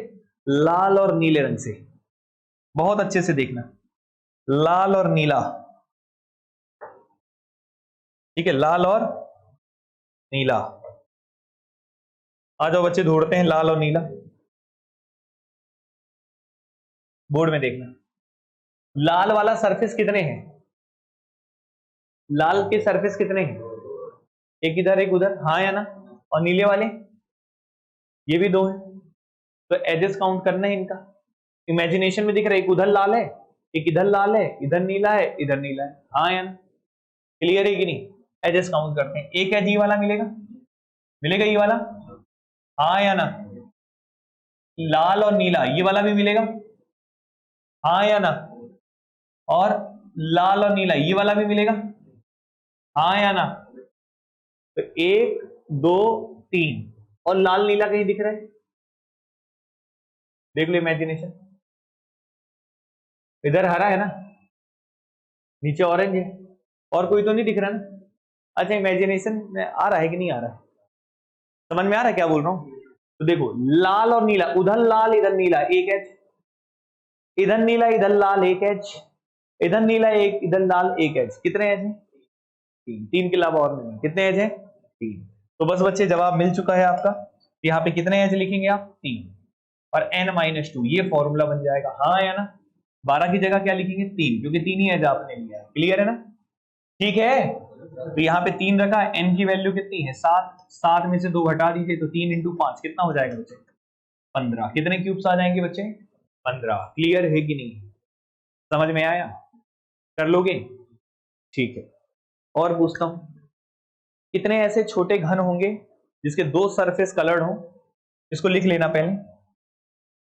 लाल और नीले रंग से। बहुत अच्छे से देखना, लाल और नीला, ठीक है, लाल और नीला। आ जाओ बच्चे ढूंढते हैं लाल और नीला, बोर्ड में देखना लाल वाला सरफेस कितने हैं, लाल के सरफेस कितने हैं? एक इधर एक उधर, हाँ या ना? और नीले वाले ये भी 2 हैं, तो एजेस काउंट करना है इनका। इमेजिनेशन में दिख रहा है, एक उधर लाल है एक इधर लाल है, इधर नीला है इधर नीला है, हाँ या ना? क्लियर है कि नहीं? एजेस काउंट करते हैं। एक एज ये वाला मिलेगा, मिलेगा ये वाला, हाँ या ना? लाल और नीला ये वाला भी मिलेगा, हाँ या ना? और लाल और नीला ये वाला भी मिलेगा, हाँ या ना? तो 1 2 3, और लाल नीला कहीं दिख रहा है? देख लो इमेजिनेशन, इधर हरा है ना, नीचे ऑरेंज है, और कोई तो नहीं दिख रहा ना? अच्छा इमेजिनेशन में आ रहा है कि नहीं आ रहा है? समझ में आ रहा है क्या बोल रहा हूं? तो देखो लाल और नीला, उधर लाल इधर नीला, एक एच, इधर नीला इधर लाल एक एच, इधर नीला एक इधर लाल एक एच, कितने एच है? 3। 3 के अलावा और नहीं, कितने एच है? 3। तो बस बच्चे जवाब मिल चुका है आपका। यहाँ पे कितने एच लिखेंगे आप? 3, और n-2 ये फॉर्मूला बन जाएगा, हाँ या ना? 12 की जगह क्या लिखेंगे? 3, क्योंकि 3 ही एज आपने लिया है। क्लियर है ना? ठीक है, तो यहाँ पे 3 रखा है, n की वैल्यू कितनी है 7, 7 में से 2 घटा दीजिए तो 3 × 5 कितना हो जाएगा बच्चे? 15। कितने क्यूब्स आ जाएंगे बच्चे? 15। क्लियर है कि नहीं? समझ में आया? कर लोगे? ठीक है, और पूछता हूं, कितने ऐसे छोटे घन होंगे जिसके दो सरफेस कलर्ड हो? इसको लिख लेना पहले,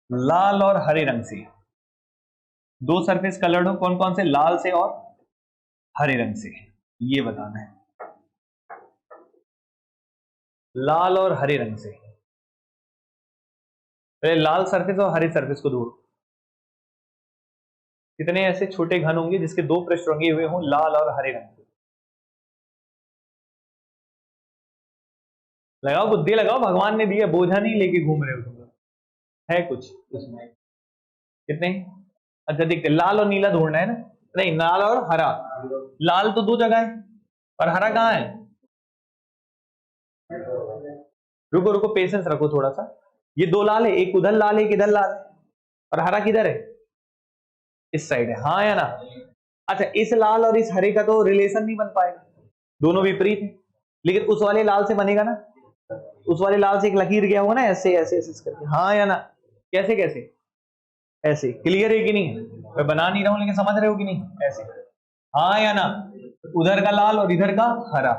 लाल और हरे रंग से। दो सरफेस कलर्ड हो, कौन कौन से? लाल से और हरे रंग से, ये बताना है। लाल और हरे रंग से, पहले लाल सरफेस और हरे सरफेस को ढूंढो। कितने ऐसे छोटे घन होंगे जिसके दो पृष्ठ रंगे हुए हों लाल और हरे रंग से? लगाओ बुद्धि लगाओ, भगवान ने दिया, बोझा नहीं लेके घूम रहे हो तुम लोग। है कुछ उसमें? कितने? अच्छा देखते, लाल और नीला ढूंढना है ना? नहीं, लाल और हरा। लाल तो दो जगह है और हरा कहाँ है? रुको रुको, पेशेंस रखो थोड़ा सा। ये दो लाल है, एक उधर लाल है, एक इधर लाल है, और हरा किधर है? इस साइड है, हाँ या ना? अच्छा, इस लाल और इस हरे का तो रिलेशन नहीं बन पाएगा, दोनों विपरीत है, लेकिन उस वाले लाल से बनेगा ना? उस वाले लाल से एक लकीर गया होगा ना, ऐसे ऐसे ऐसे करके, हाँ या ना? कैसे कैसे? ऐसे। क्लियर है कि नहीं? मैं बना नहीं रहा हूं लेकिन समझ रहे हो कि नहीं? ऐसे, हाँ या ना? उधर का लाल और इधर का हरा,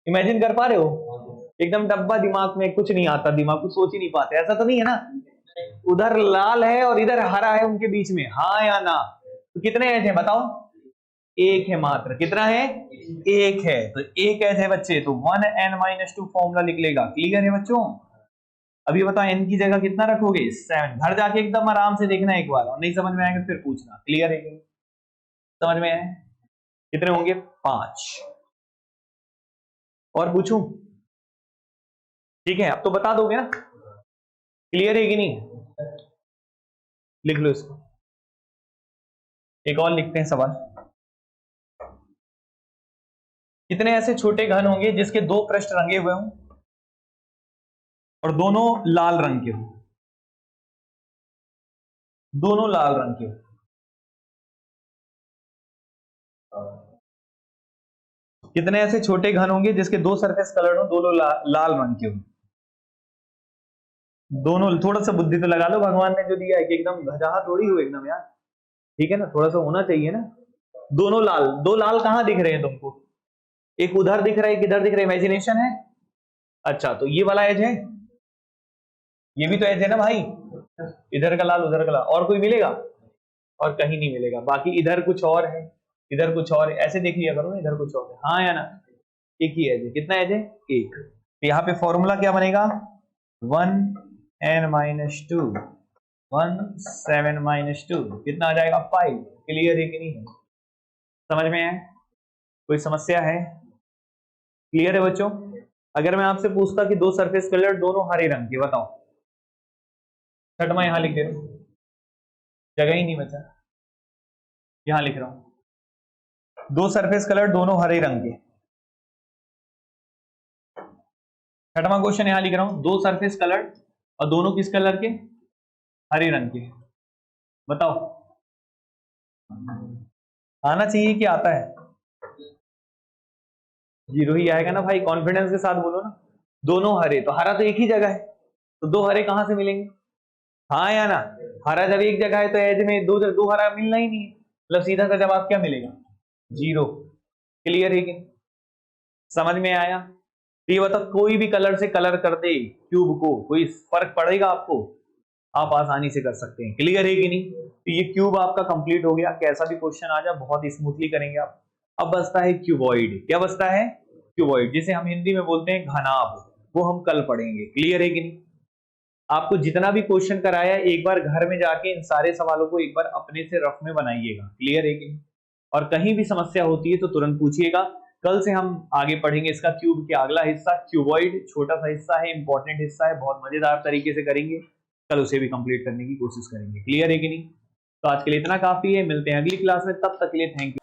इमेजिन कर पा रहे हो? एकदम डब्बा, दिमाग में कुछ नहीं आता, दिमाग कुछ सोच ही नहीं पाते, ऐसा तो नहीं है ना? उधर लाल है और इधर हरा है उनके बीच में, हाँ या ना? तो कितने एज है बताओ? एक है मात्र। कितना है? एक है, तो एक एज है बच्चे, तो 1n-2 फॉर्मूला लिख लेगा। क्लियर है बच्चों? अभी बताओ n की जगह कितना रखोगे? 7। घर जाके एकदम आराम से देखना एक बार, और नहीं समझ में आएगा फिर पूछना। क्लियर है? समझ में आए? कितने होंगे? 5। और पूछूं? ठीक है, अब तो बता दोगे ना? क्लियर है कि नहीं? लिख लो इसको। एक और लिखते हैं सवाल। कितने ऐसे छोटे घन होंगे जिसके दो पृष्ठ रंगे हुए हों और दोनों लाल रंग के हों? दोनों लाल रंग के हों। कितने ऐसे छोटे घन होंगे जिसके दो सरफेस कलर्ड हो, दोनों लाल रंग के हों? दोनों, थोड़ा सा बुद्धि तो लगा लो, भगवान ने जो दिया है कि एकदम घजाहा थोड़ी हो एकदम यार, ठीक है ना? थोड़ा सा होना चाहिए ना। दोनों लाल, दो लाल कहां दिख रहे हैं तुमको? एक उधर दिख रहा है, एक इधर दिख रहा है, इमेजिनेशन है? अच्छा, तो ये वाला एज है, ये भी तो एज है ना भाई, इधर का लाल उधर का लाल, और कोई मिलेगा? और कहीं नहीं मिलेगा। बाकी इधर कुछ और है, इधर कुछ और है, ऐसे देख लिया करो ना, इधर कुछ और है, हाँ या ना? एक ही एज है। कितना एज है? एक। तो यहाँ पे फॉर्मूला क्या बनेगा? 1n-2 7-2 कितना आ जाएगा? 5। क्लियर है कि नहीं? समझ में है? कोई समस्या है? क्लियर है बच्चों? अगर मैं आपसे पूछता कि दो सरफेस कलर दोनों हरे रंग के, बताओ। छठवां यहां लिख दे रहा हूं, जगह ही नहीं बचा, यहां लिख रहा हूं, दो सरफेस कलर दोनों हरे रंग के। छठवां क्वेश्चन यहां लिख रहा हूं, दो सरफेस कलर और दोनों किस कलर के? हरे रंग के। बताओ, आना चाहिए कि आता है? जीरो ही आएगा ना भाई, कॉन्फिडेंस के साथ बोलो ना। दोनों हरे, तो हरा तो एक ही जगह है, तो दो हरे कहां से मिलेंगे? हाँ या ना? हरा जब एक जगह है तो एज में दो दो हरा मिलना ही नहीं है, मतलब सीधा सा जवाब क्या मिलेगा? जीरो। क्लियर है कि नहीं? समझ में आया? तो ये बता, कोई भी कलर से कलर कर दे क्यूब को, कोई फर्क पड़ेगा आपको? आप आसानी से कर सकते हैं। क्लियर है कि नहीं? तो ये क्यूब आपका कंप्लीट हो गया, कैसा भी क्वेश्चन आ जाए बहुत स्मूथली करेंगे आप। अब बचता है क्यूबॉइड। क्या बचता है? क्यूबॉइड, जिसे हम हिंदी में बोलते हैं घनाभ, वो हम कल पढ़ेंगे। क्लियर है कि नहीं? आपको जितना भी क्वेश्चन कराया एक बार घर में जाके इन सारे सवालों को एक बार अपने से रफ में बनाइएगा। क्लियर है कि नहीं? और कहीं भी समस्या होती है तो तुरंत पूछिएगा। कल से हम आगे पढ़ेंगे इसका क्यूब के अगला हिस्सा, क्यूबॉइड। छोटा सा हिस्सा है, इंपॉर्टेंट हिस्सा है, बहुत मजेदार तरीके से करेंगे। कल उसे भी कंप्लीट करने की कोशिश करेंगे। क्लियर है कि नहीं? तो आज के लिए इतना काफी है, मिलते हैं अगली क्लास में, तब तक के लिए थैंक यू।